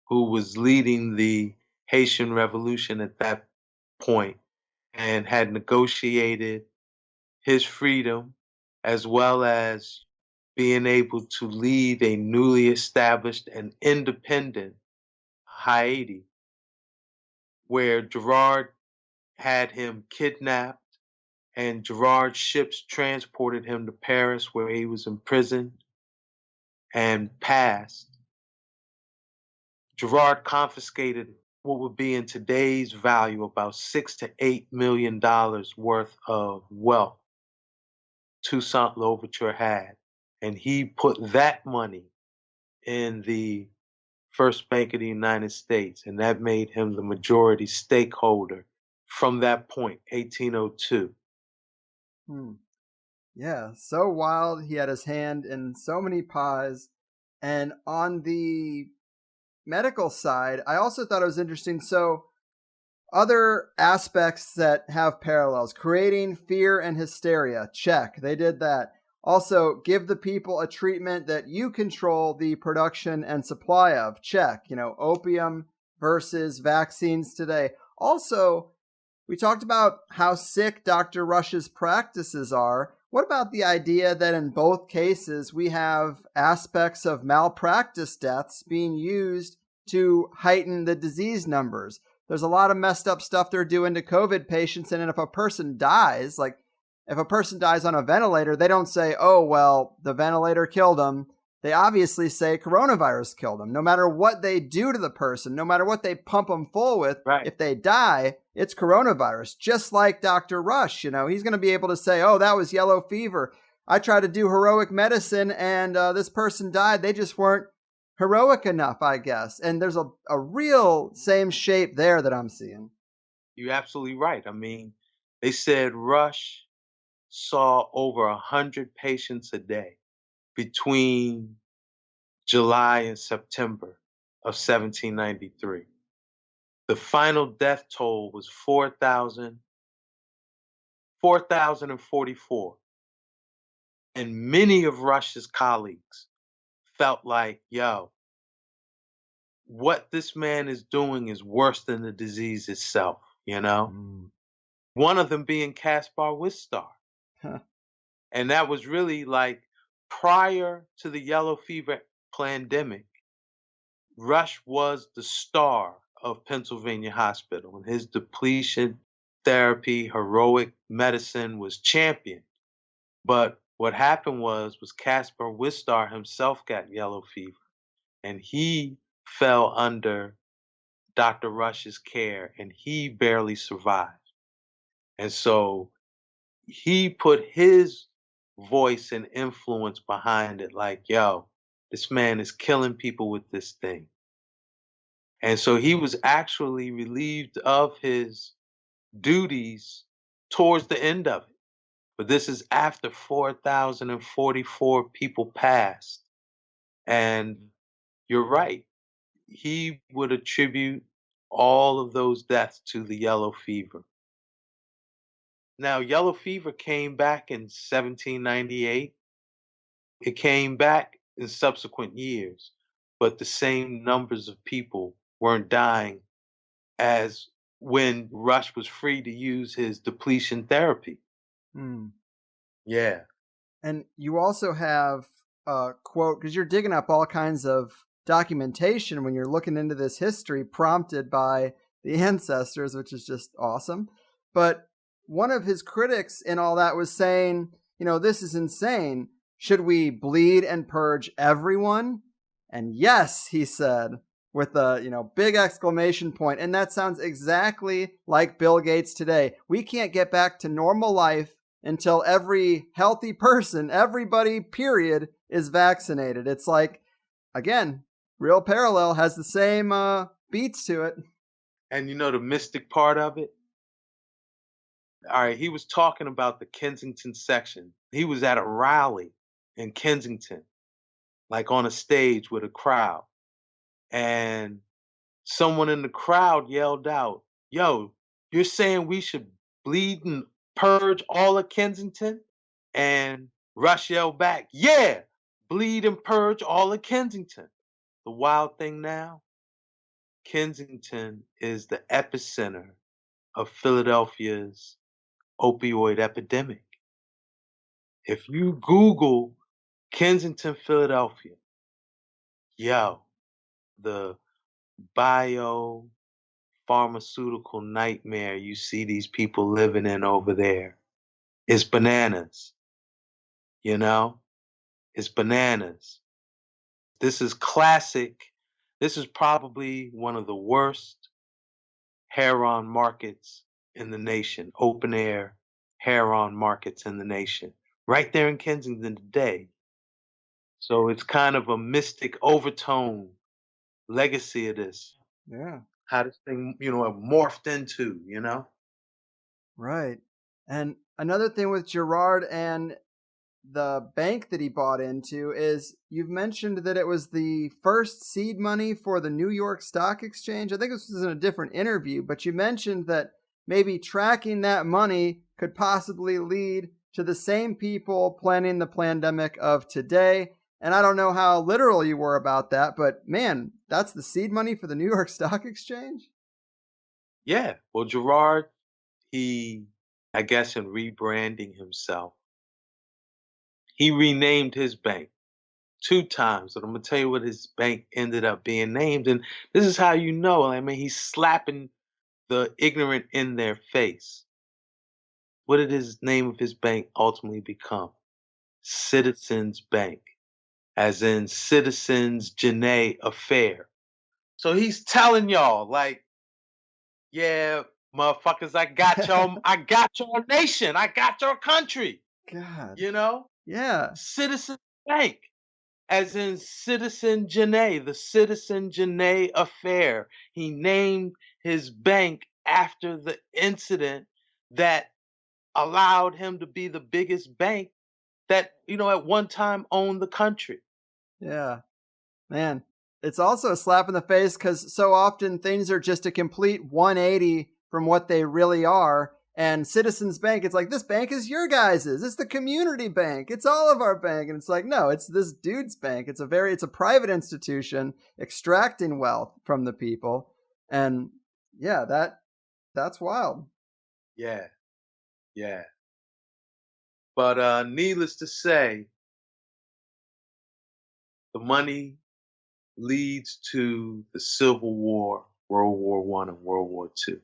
S3: who was leading the Haitian Revolution at that point and had negotiated his freedom as well as being able to lead a newly established and independent Haiti, where Gerard had him kidnapped and Gerard's ships transported him to Paris, where he was imprisoned and passed. Gerard confiscated what would be in today's value about $6 to $8 million worth of wealth Toussaint Louverture had. And he put that money in the First Bank of the United States, and that made him the majority stakeholder from that point, 1802.
S4: Yeah, so wild. He had his hand in so many pies. And on the medical side, I also thought it was interesting. So, other aspects that have parallels: creating fear and hysteria, check, they did that. Also, give the people a treatment that you control the production and supply of, check. Opium versus vaccines today. Also, we talked about how sick Dr. Rush's practices are. What about the idea that in both cases we have aspects of malpractice deaths being used to heighten the disease numbers? There's a lot of messed up stuff they're doing to COVID patients, and if a person dies, like if a person dies on a ventilator, they don't say, oh, well, the ventilator killed him. They obviously say coronavirus killed him. No matter what they do to the person, no matter what they pump them full with,
S3: Right.
S4: If they die, it's coronavirus. Just like Dr. Rush, he's going to be able to say, oh, that was yellow fever. I tried to do heroic medicine and this person died. They just weren't heroic enough, I guess. And there's a real same shape there that I'm seeing.
S3: You're absolutely right. I mean, they said Rush saw over 100 patients a day between July and September of 1793. The final death toll was 4,044. And many of Rush's colleagues felt like, yo, what this man is doing is worse than the disease itself, One of them being Caspar Wistar.
S4: Huh.
S3: And that was really like prior to the yellow fever pandemic, Rush was the star of Pennsylvania Hospital, and his depletion therapy, heroic medicine was championed. But what happened was Caspar Wistar himself got yellow fever, and he fell under Dr. Rush's care, and he barely survived. And so he put his voice and influence behind it, like, yo, this man is killing people with this thing. And so he was actually relieved of his duties towards the end of it. But this is after 4,044 people passed. And you're right. he would attribute all of those deaths to the yellow fever. Now, yellow fever came back in 1798. It came back in subsequent years, but the same numbers of people weren't dying as when Rush was free to use his depletion therapy.
S4: Hmm.
S3: Yeah.
S4: And you also have a quote, because you're digging up all kinds of documentation when you're looking into this history prompted by the ancestors, which is just awesome. But one of his critics in all that was saying, this is insane. Should we bleed and purge everyone? And yes, he said, with a big exclamation point. And that sounds exactly like Bill Gates today. We can't get back to normal life until every healthy person, everybody, period, is vaccinated. It's like, again, real parallel, has the same beats to it.
S3: And the mystic part of it? All right, he was talking about the Kensington section. He was at a rally in Kensington, like on a stage with a crowd. And someone in the crowd yelled out, "Yo, you're saying we should bleed and purge all of Kensington?" And Rush yelled back, "Yeah, bleed and purge all of Kensington." The wild thing now, Kensington is the epicenter of Philadelphia's opioid epidemic. If you Google Kensington, Philadelphia, yo, the pharmaceutical nightmare you see these people living in over there is bananas. It's bananas. This is classic. This is probably one of the worst heroin markets in the nation, open air heroin markets in the nation, right there in Kensington today. So it's kind of a mystic overtone legacy of this.
S4: Yeah.
S3: How this thing, morphed into.
S4: Right. And another thing with Gerard and the bank that he bought into is you've mentioned that it was the first seed money for the New York Stock Exchange. I think this was in a different interview, but you mentioned that maybe tracking that money could possibly lead to the same people planning the pandemic of today. And I don't know how literal you were about that, but man, that's the seed money for the New York Stock Exchange?
S3: Yeah. Well, Gerard, I guess in rebranding himself, he renamed his bank 2 times. And I'm going to tell you what his bank ended up being named. And this is how you know. I mean, he's slapping the ignorant in their face. What did his name of his bank ultimately become? Citizens Bank, as in Citizens Genet Affair. So he's telling y'all, like, yeah, motherfuckers, I got y'all, I got your nation, I got your country.
S4: God.
S3: Yeah.
S4: Yeah.
S3: Citizens Bank, as in Citizen Genet, the Citizen Genet Affair. He named his bank after the incident that allowed him to be the biggest bank that, at one time owned the country.
S4: Yeah. Man, it's also a slap in the face because so often things are just a complete 180 from what they really are. And Citizens Bank, it's like, this bank is your guys's. It's the community bank. It's all of our bank. And it's like, no, it's this dude's bank. It's a private institution extracting wealth from the people. And yeah, that's wild.
S3: Yeah. Yeah. But needless to say, the money leads to the Civil War, World War I and World War II.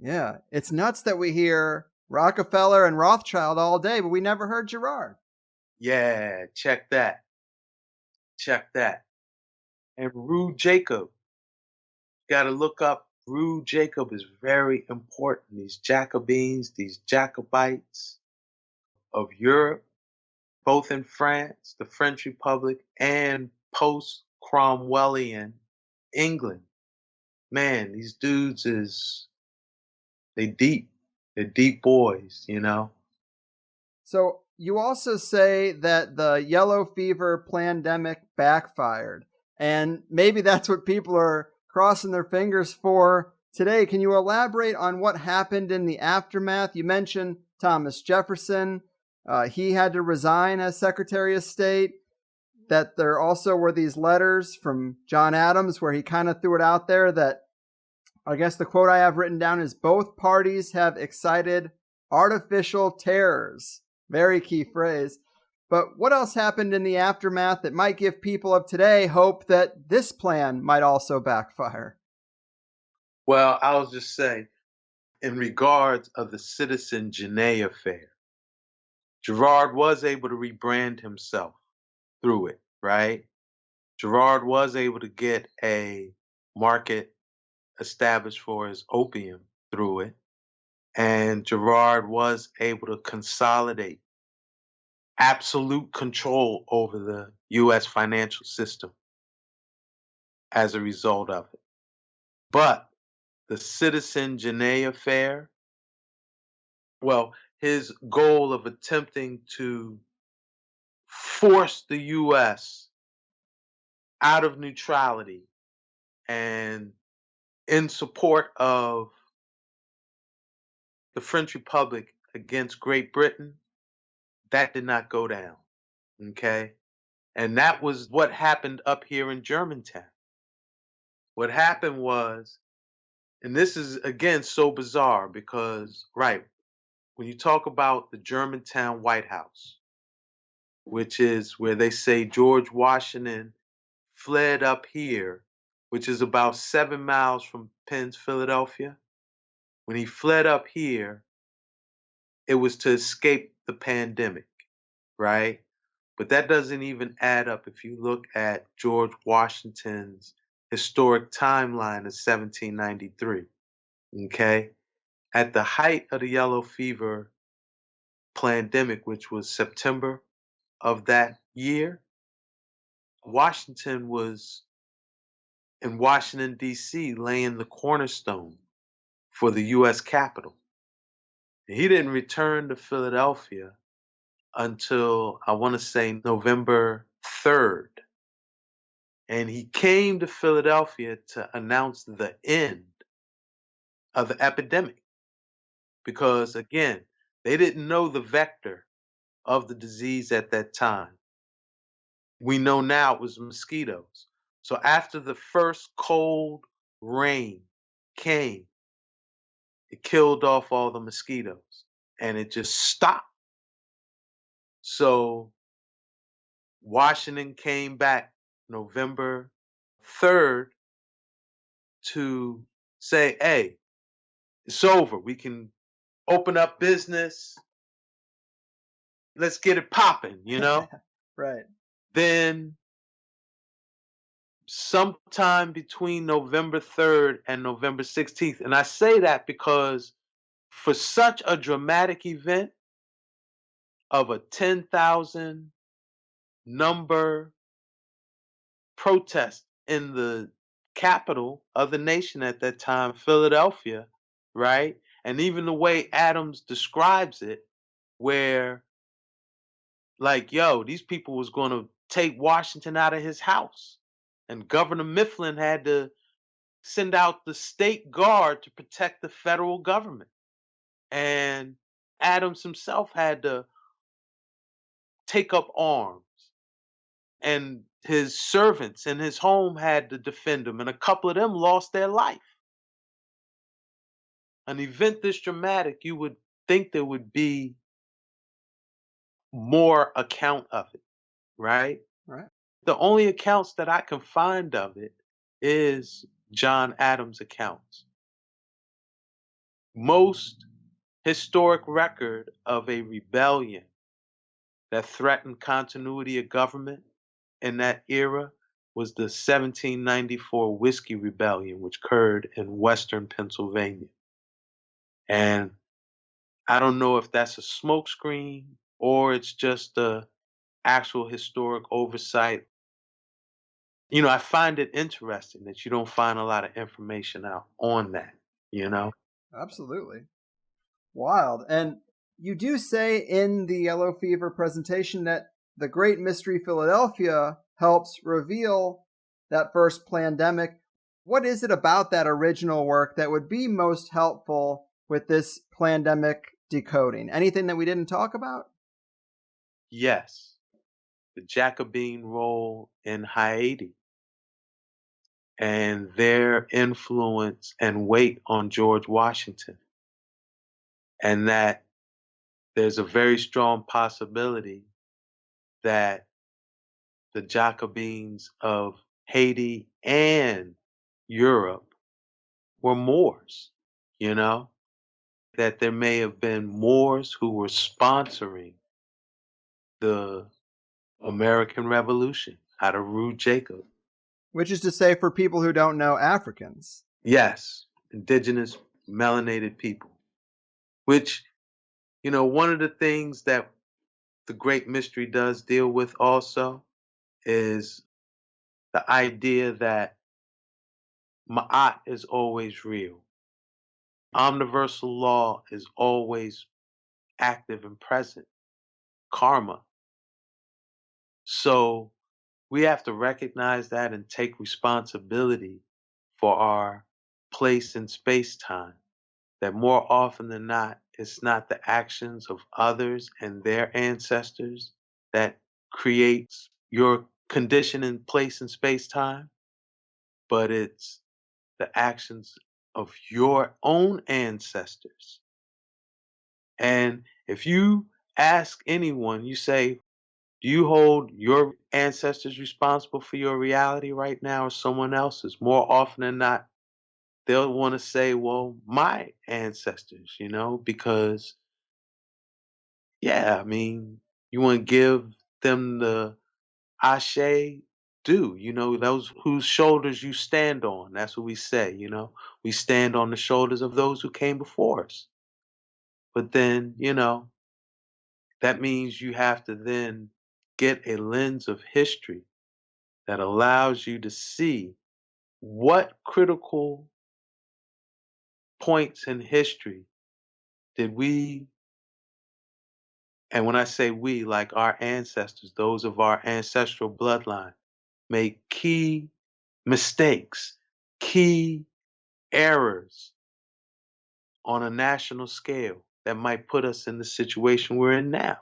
S4: Yeah. It's nuts that we hear Rockefeller and Rothschild all day, but we never heard Gerard.
S3: Yeah, check that. Check that. And Rue Jacob. Got to look up. Rue Jacob is very important. These Jacobins, these Jacobites of Europe, both in France, the French Republic, and post-Cromwellian England. Man, these dudes they deep. They're deep boys.
S4: So you also say that the yellow fever pandemic backfired. And maybe that's what people are crossing their fingers for today. Can you elaborate on what happened in the aftermath? You mentioned Thomas Jefferson. He had to resign as Secretary of State. That there also were these letters from John Adams where he kind of threw it out there that, I guess the quote I have written down is, both parties have excited artificial terrors. Very key phrase. But what else happened in the aftermath that might give people of today hope that this plan might also backfire?
S3: Well, I'll just say, in regards of the Citizen Genet affair, Gerard was able to rebrand himself through it, right? Gerard was able to get a market established for his opium through it. And Gerard was able to consolidate absolute control over the U.S. financial system as a result of it. But the Citizen Genet affair, well, his goal of attempting to force the U.S. out of neutrality and in support of the French Republic against Great Britain, that did not go down, okay? And that was what happened up here in Germantown. What happened was, and this is, again, so bizarre because, right, when you talk about the Germantown White House, which is where they say George Washington fled up here, which is about 7 miles from Penn's Philadelphia. When he fled up here, it was to escape the pandemic, right? But that doesn't even add up if you look at George Washington's historic timeline of 1793, okay? At the height of the yellow fever pandemic, which was September of that year, Washington was in Washington, D.C., laying the cornerstone for the U.S. Capitol. He didn't return to Philadelphia until, I want to say, November 3rd. And he came to Philadelphia to announce the end of the epidemic. Because, again, they didn't know the vector of the disease at that time. We know now it was mosquitoes. So after the first cold rain came, it killed off all the mosquitoes and it just stopped. So Washington came back November 3rd to say, hey, it's over. We can open up business. Let's get it popping, you know?
S4: Right.
S3: Then sometime between November 3rd and November 16th, and I say that because for such a dramatic event of a 10,000 number protest in the capital of the nation at that time, Philadelphia, right? And even the way Adams describes it, where like, yo, these people was going to take Washington out of his house. And Governor Mifflin had to send out the state guard to protect the federal government. And Adams himself had to take up arms. And his servants in his home had to defend him. And a couple of them lost their life. An event this dramatic, you would think there would be more account of it, right?
S4: Right.
S3: The only accounts that I can find of it is John Adams' accounts. Most historic record of a rebellion that threatened continuity of government in that era was the 1794 Whiskey Rebellion, which occurred in Western Pennsylvania. And I don't know if that's a smokescreen or it's just a actual historic oversight. You know, I find it interesting that you don't find a lot of information out on that, you know?
S4: Absolutely. Wild. And you do say in the Yellow Fever presentation that the Great Mystery Philadelphia helps reveal that first pandemic. What is it about that original work that would be most helpful with this pandemic decoding? Anything that we didn't talk about?
S3: Yes, the Jacobin role in Haiti and their influence and weight on George Washington, and that there's a very strong possibility that the Jacobins of Haiti and Europe were Moors, you know, that there may have been Moors who were sponsoring the American Revolution out of Rude Jacob.
S4: Which is to say, for people who don't know, Africans.
S3: Yes, indigenous melanated people, which, one of the things that the Great Mystery does deal with also is the idea that Ma'at is always real. Omniversal law is always active and present. Karma. So we have to recognize that and take responsibility for our place in space time. That more often than not, it's not the actions of others and their ancestors that creates your condition and place in space time, but it's the actions of your own ancestors. And if you ask anyone, you say, do you hold your ancestors responsible for your reality right now or someone else's? More often than not, they'll want to say, well, my ancestors, because, yeah, I mean, you want to give them the ashe due, those whose shoulders you stand on. That's what we say, we stand on the shoulders of those who came before us. But then, that means you have to then get a lens of history that allows you to see what critical points in history did we, and when I say we, like our ancestors, those of our ancestral bloodline, make key mistakes, key errors on a national scale that might put us in the situation we're in now.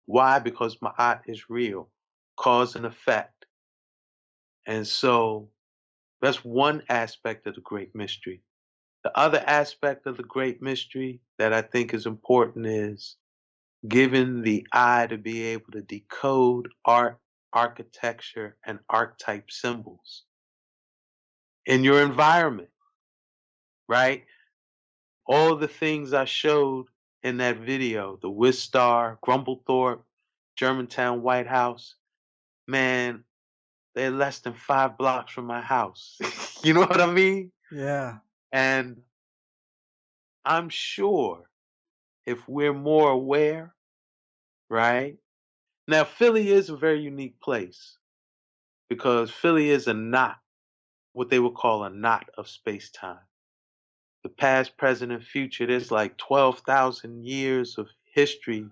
S3: Why? Because Ma'at is real, cause and effect. And so that's one aspect of the Great Mystery. The other aspect of the Great Mystery that I think is important is given the eye to be able to decode art, architecture, and archetype symbols in your environment, right? All the things I showed in that video, the Wistar, Grumblethorpe, Germantown White House, man, they're less than 5 blocks from my house. You know what I mean?
S4: Yeah.
S3: And I'm sure if we're more aware, right? Now, Philly is a very unique place because Philly is a knot, what they would call a knot of space time. The past, present, and future, there's like 12,000 years of history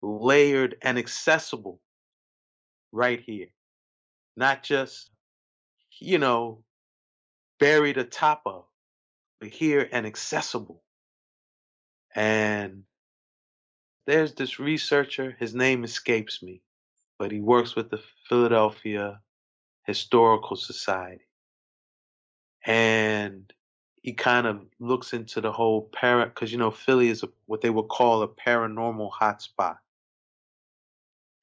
S3: layered and accessible right here. Not just, you know, buried atop of, but here and accessible. And there's this researcher, his name escapes me, but he works with the Philadelphia Historical Society. And he kind of looks into the whole because Philly is what they would call a paranormal hotspot.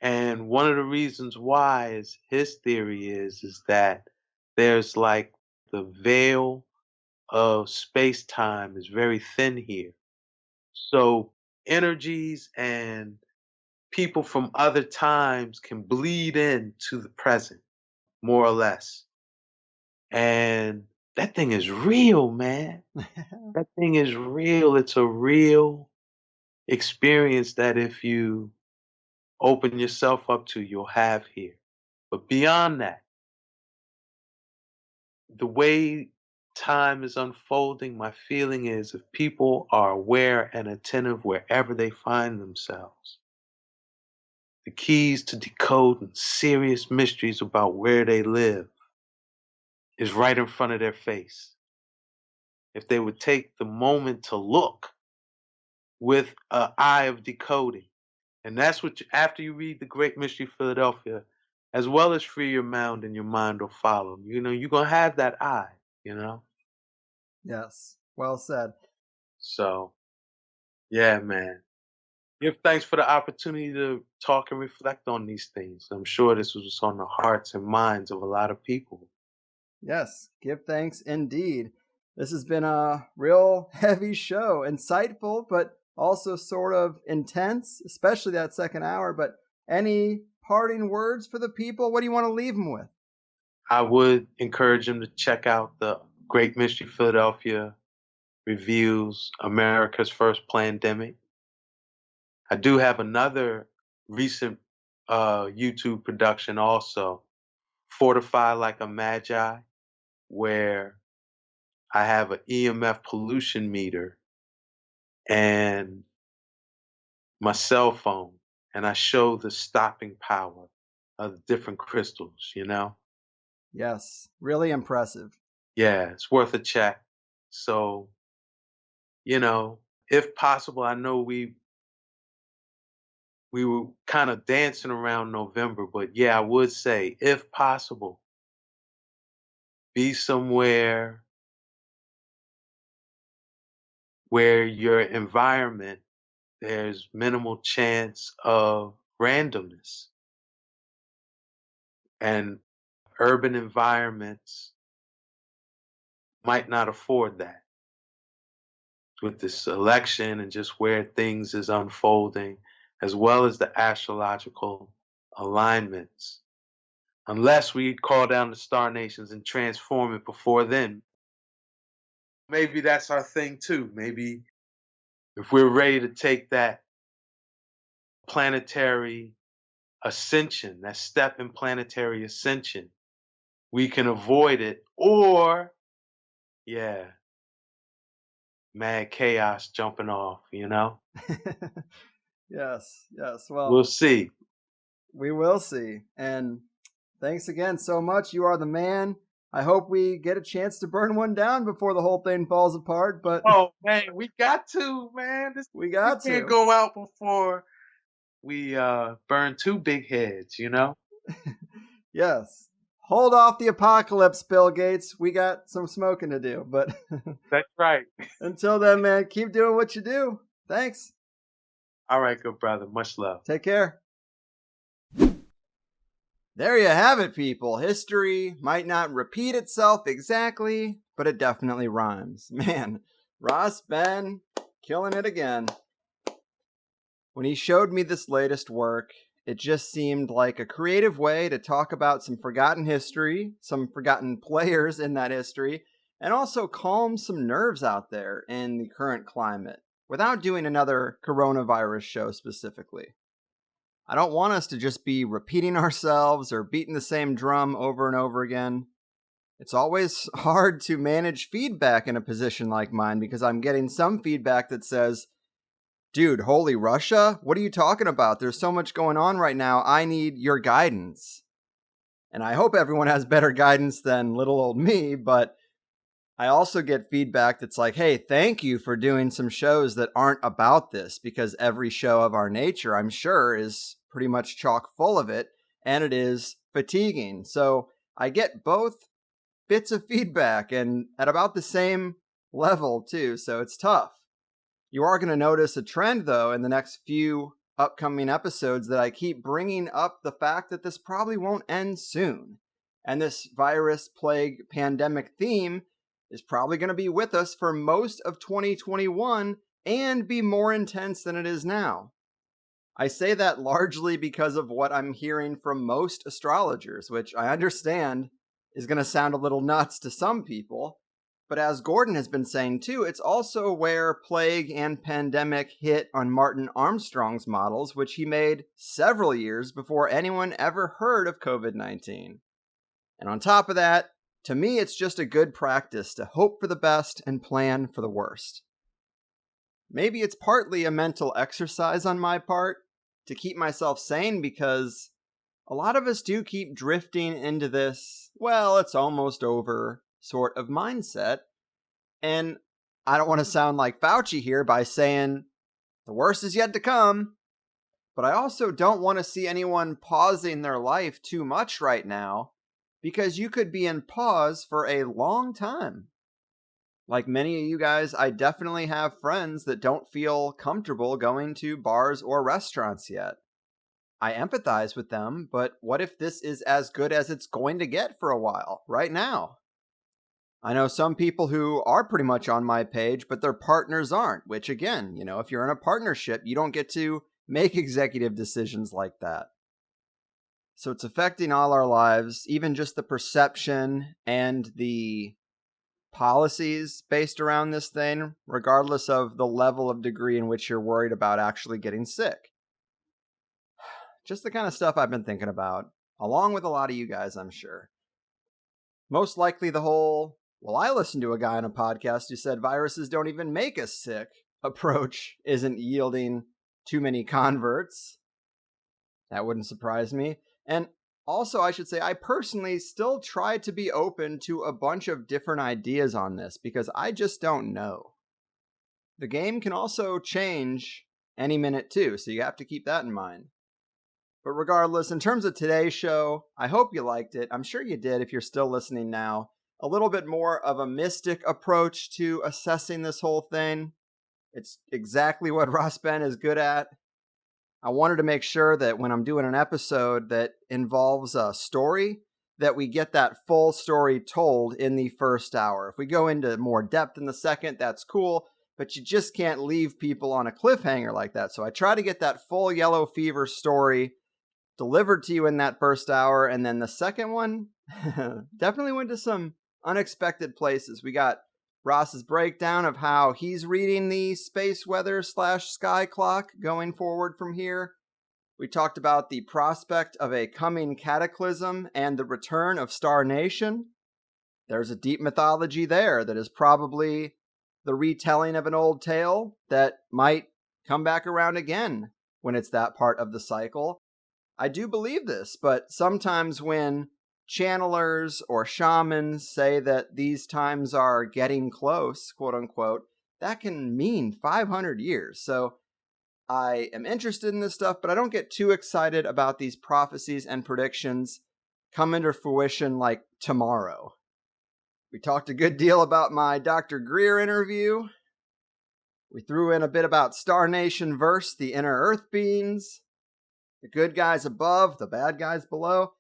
S3: And one of the reasons why is his theory is that there's like the veil of space time is very thin here. So energies and people from other times can bleed into the present, more or less. And that thing is real, man. That thing is real. It's a real experience that if you open yourself up to, you'll have here. But beyond that, the way time is unfolding, my feeling is if people are aware and attentive wherever they find themselves, the keys to decoding serious mysteries about where they live is right in front of their face. If they would take the moment to look with an eye of decoding. And that's what, after you read The Great Mystery of Philadelphia, as well as Free Your Mind and Your Mind Will Follow, you're going to have that eye,
S4: Yes. Well said.
S3: So, yeah, man. Give thanks for the opportunity to talk and reflect on these things. I'm sure this was on the hearts and minds of a lot of people.
S4: Yes. Give thanks indeed. This has been a real heavy show. Insightful, but also sort of intense, especially that second hour. But any parting words for the people? What do you want to leave them with?
S3: I would encourage them to check out The Great Mystery of Philadelphia Reviews America's First Plandemic. I do have another recent YouTube production also, Fortify Like a Magi, where I have an EMF pollution meter and my cell phone, and I show the stopping power of the different crystals,
S4: Yes, really impressive.
S3: Yeah, it's worth a check. So, if possible, I know we were kind of dancing around November, but yeah, I would say, if possible, be somewhere where your environment, there's minimal chance of randomness. And urban environments might not afford that. With this election and just where things is unfolding, as well as the astrological alignments. Unless we call down the star nations and transform it before then. Maybe that's our thing too. Maybe if we're ready to take that planetary ascension, that step in planetary ascension, we can avoid it, or, yeah, mad chaos jumping off,
S4: Yes. Well,
S3: we'll see.
S4: We will see. And thanks again so much. You are the man. I hope we get a chance to burn one down before the whole thing falls apart. But
S3: oh man, we got to, man.
S4: We
S3: can't go out before we burn two big heads,
S4: Yes. Hold off the apocalypse, Bill Gates. We got some smoking to do. But
S3: that's right.
S4: Until then, man, keep doing what you do. Thanks.
S3: All right, good brother. Much love.
S4: Take care. There you have it, people. History might not repeat itself exactly, but it definitely rhymes. Man, Ras Ben, killing it again. When he showed me this latest work, it just seemed like a creative way to talk about some forgotten history, some forgotten players in that history, and also calm some nerves out there in the current climate, without doing another coronavirus show specifically. I don't want us to just be repeating ourselves or beating the same drum over and over again. It's always hard to manage feedback in a position like mine because I'm getting some feedback that says, dude, holy Russia, what are you talking about? There's so much going on right now. I need your guidance. And I hope everyone has better guidance than little old me, but I also get feedback that's like, hey, thank you for doing some shows that aren't about this, because every show of our nature, I'm sure, is pretty much chock full of it, and it is fatiguing. So I get both bits of feedback, and at about the same level, too, so it's tough. You are going to notice a trend, though, in the next few upcoming episodes that I keep bringing up the fact that this probably won't end soon. And this virus, plague, pandemic theme is probably going to be with us for most of 2021 and be more intense than it is now. I say that largely because of what I'm hearing from most astrologers, which I understand is going to sound a little nuts to some people. But as Gordon has been saying too, it's also where plague and pandemic hit on Martin Armstrong's models, which he made several years before anyone ever heard of COVID-19. And on top of that, to me, it's just a good practice to hope for the best and plan for the worst. Maybe it's partly a mental exercise on my part to keep myself sane, because a lot of us do keep drifting into this well, it's almost over sort of mindset. And I don't want to sound like Fauci here by saying the worst is yet to come, but I also don't want to see anyone pausing their life too much right now, because you could be in pause for a long time. Like many of you guys, I definitely have friends that don't feel comfortable going to bars or restaurants yet. I empathize with them, but what if this is as good as it's going to get for a while, right now? I know some people who are pretty much on my page, but their partners aren't, which again, if you're in a partnership, you don't get to make executive decisions like that. So it's affecting all our lives, even just the perception and the policies based around this thing, regardless of the level of degree in which you're worried about actually getting sick. Just the kind of stuff I've been thinking about, along with a lot of you guys, I'm sure. Most likely the whole, well, I listened to a guy on a podcast who said viruses don't even make us sick approach isn't yielding too many converts. That wouldn't surprise me. And also, I should say, I personally still try to be open to a bunch of different ideas on this because I just don't know. The game can also change any minute too, so you have to keep that in mind. But regardless, in terms of today's show, I hope you liked it. I'm sure you did if you're still listening now. A little bit more of a mystic approach to assessing this whole thing. It's exactly what Ras Ben is good at. I wanted to make sure that when I'm doing an episode that involves a story, that we get that full story told in the first hour. If we go into more depth in the second, that's cool, but you just can't leave people on a cliffhanger like that. So I try to get that full yellow fever story delivered to you in that first hour, and then the second one definitely went to some unexpected places. We got Ross's breakdown of how he's reading the space weather / sky clock going forward from here. We talked about the prospect of a coming cataclysm and the return of Star Nation. There's a deep mythology there that is probably the retelling of an old tale that might come back around again when it's that part of the cycle. I do believe this, but sometimes when channelers or shamans say that these times are getting close, quote unquote, that can mean 500 years. So I am interested in this stuff, but I don't get too excited about these prophecies and predictions coming to fruition like tomorrow. We talked a good deal about my Dr. Greer interview. We threw in a bit about Star Nation versus the inner Earth beings, the good guys above, the bad guys below.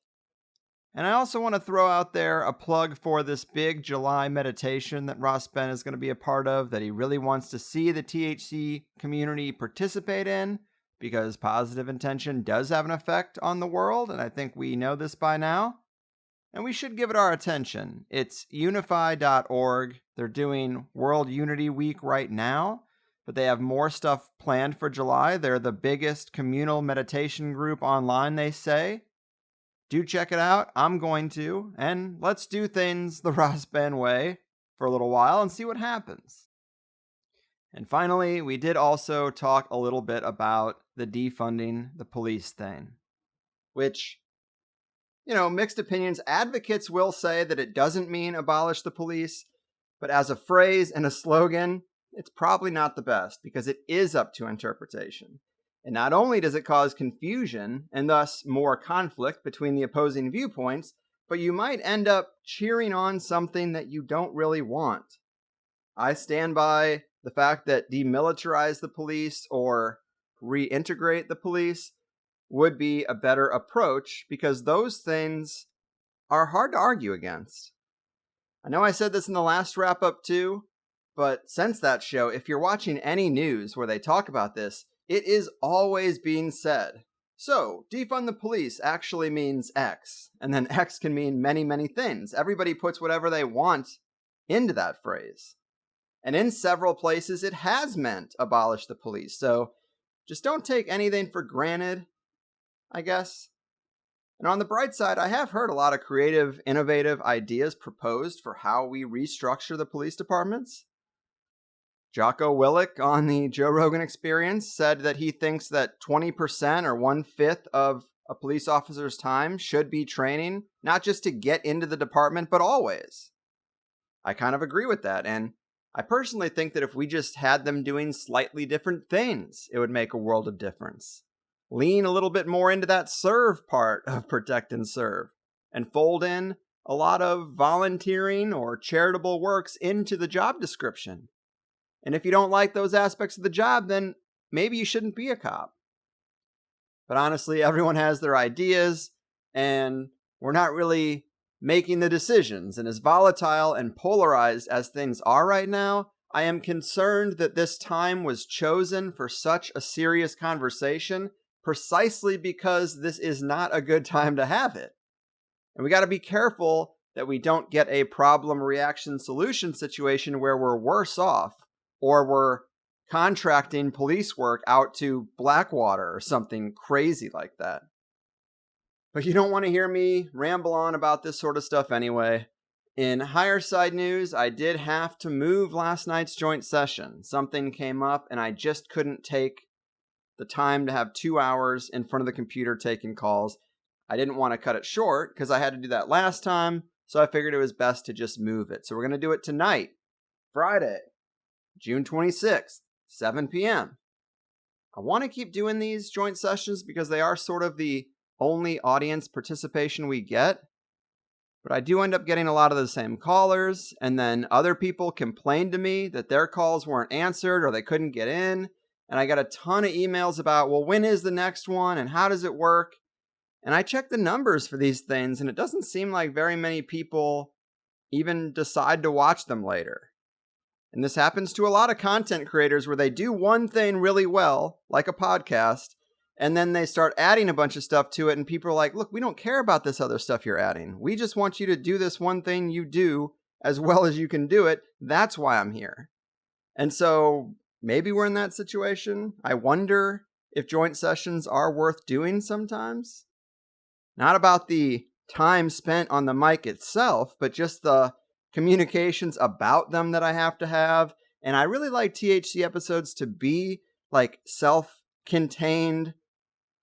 S4: And I also want to throw out there a plug for this big July meditation that Ras Ben is going to be a part of, that he really wants to see the THC community participate in, because positive intention does have an effect on the world, and I think we know this by now. And we should give it our attention. It's unify.org. They're doing World Unity Week right now, but they have more stuff planned for July. They're the biggest communal meditation group online, they say. Do check it out. I'm going to. And let's do things the Ras Ben way for a little while and see what happens. And finally, we did also talk a little bit about the defunding the police thing, which, mixed opinions. Advocates will say that it doesn't mean abolish the police, but as a phrase and a slogan, it's probably not the best because it is up to interpretation. And not only does it cause confusion and thus more conflict between the opposing viewpoints, but you might end up cheering on something that you don't really want. I stand by the fact that demilitarize the police or reintegrate the police would be a better approach because those things are hard to argue against. I know I said this in the last wrap-up too, but since that show, if you're watching any news where they talk about this, it is always being said. So, defund the police actually means X, and then X can mean many, many things. Everybody puts whatever they want into that phrase. And in several places, it has meant abolish the police. So, just don't take anything for granted, I guess. And on the bright side, I have heard a lot of creative, innovative ideas proposed for how we restructure the police departments. Jocko Willink on the Joe Rogan Experience said that he thinks that 20% or 1/5 of a police officer's time should be training, not just to get into the department, but always. I kind of agree with that, and I personally think that if we just had them doing slightly different things, it would make a world of difference. Lean a little bit more into that serve part of protect and serve, and fold in a lot of volunteering or charitable works into the job description. And if you don't like those aspects of the job, then maybe you shouldn't be a cop. But honestly, everyone has their ideas, and we're not really making the decisions. And as volatile and polarized as things are right now, I am concerned that this time was chosen for such a serious conversation precisely because this is not a good time to have it. And we got to be careful that we don't get a problem, reaction, solution situation where we're worse off, or we're contracting police work out to Blackwater or something crazy like that. But you don't want to hear me ramble on about this sort of stuff anyway. In higher side news, I did have to move last night's joint session. Something came up and I just couldn't take the time to have 2 hours in front of the computer taking calls. I didn't want to cut it short because I had to do that last time, so I figured it was best to just move it. So we're going to do it tonight, Friday, June 26th. 7 p.m. I want to keep doing these joint sessions because they are sort of the only audience participation we get. But I do end up getting a lot of the same callers, and then other people complain to me that their calls weren't answered or they couldn't get in. And I got a ton of emails about, well, when is the next one and how does it work? And I check the numbers for these things, and it doesn't seem like very many people even decide to watch them later. And this happens to a lot of content creators where they do one thing really well, like a podcast, and then they start adding a bunch of stuff to it, and people are like, look, we don't care about this other stuff you're adding. We just want you to do this one thing you do as well as you can do it. That's why I'm here. And so maybe we're in that situation. I wonder if joint sessions are worth doing sometimes. Not about the time spent on the mic itself, but just the communications about them that I have to have. And I really like THC episodes to be like self-contained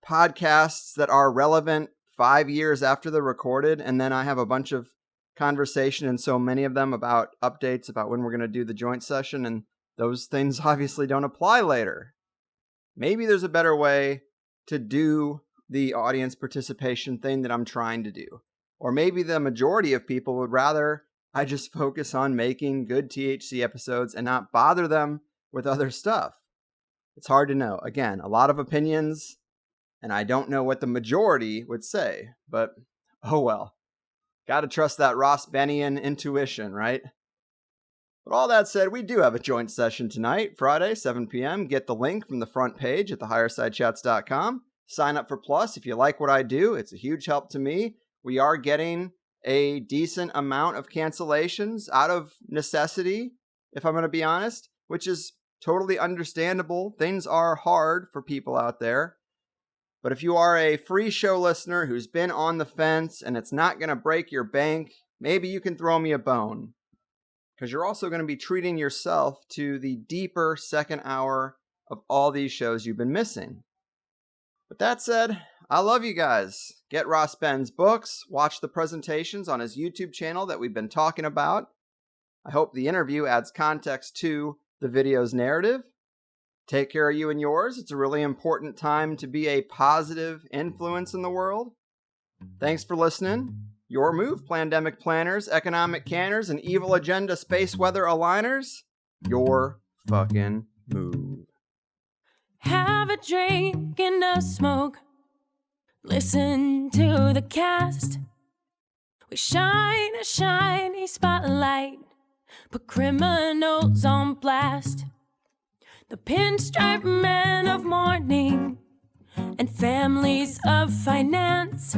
S4: podcasts that are relevant 5 years after they're recorded. And then I have a bunch of conversation and so many of them about updates about when we're going to do the joint session. And those things obviously don't apply later. Maybe there's a better way to do the audience participation thing that I'm trying to do. Or maybe the majority of people would rather I just focus on making good THC episodes and not bother them with other stuff. It's hard to know. Again, a lot of opinions, and I don't know what the majority would say, but oh well. Gotta trust that Ras Benian intuition, right? But all that said, we do have a joint session tonight, Friday, 7 p.m. Get the link from the front page at thehighersidechats.com. Sign up for Plus if you like what I do. It's a huge help to me. We are getting a decent amount of cancellations out of necessity, if I'm going to be honest, which is totally understandable. Things are hard for people out there. But if you are a free show listener who's been on the fence and it's not going to break your bank, maybe you can throw me a bone. Because you're also going to be treating yourself to the deeper second hour of all these shows you've been missing. But that said, I love you guys. Get Ras Ben's books, watch the presentations on his YouTube channel that we've been talking about. I hope the interview adds context to the video's narrative. Take care of you and yours. It's a really important time to be a positive influence in the world. Thanks for listening. Your move, Plandemic planners, economic canners, and evil agenda space weather aligners. Your fucking move.
S5: Have a drink and a smoke. Listen to the cast. We shine a shiny spotlight. Put criminals on blast. The pinstripe men of mourning and families of finance.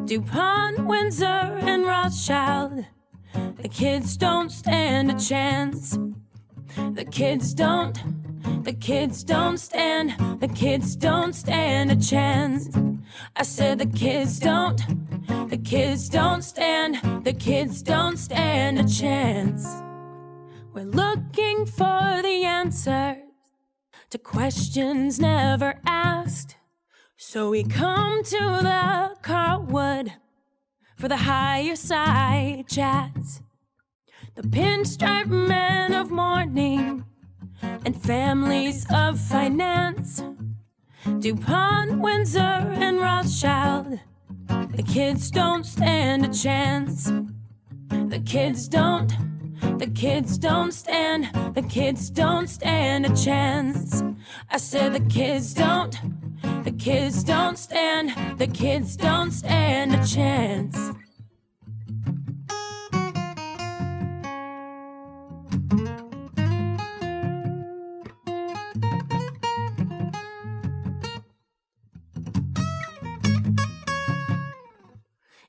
S5: DuPont, Windsor, and Rothschild. The kids don't stand a chance. The kids don't stand a chance. I said the kids don't stand a chance. We're looking for the answers to questions never asked. So we come to the Carwood for the higher side chats. The pinstripe men of mourning and families of finance. DuPont, Windsor, and Rothschild. The kids don't stand a chance. The kids don't stand a chance. I said the kids don't stand a chance.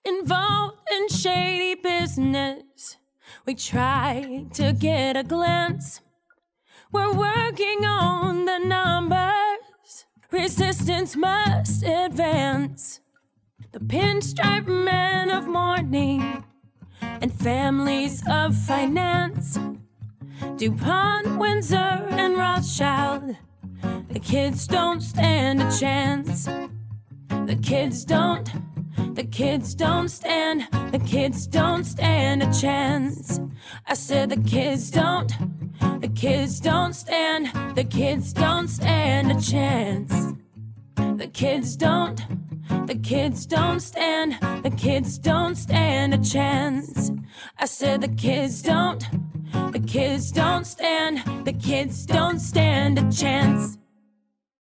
S5: Involved in shady business, we try to get a glance. We're working on the numbers. Resistance must advance. The pinstripe men of mourning and families of finance. DuPont, Windsor, and Rothschild. The kids don't stand a chance. The kids don't stand a chance. I said the kids don't stand a chance. The kids don't stand a chance. I said the kids don't stand a chance.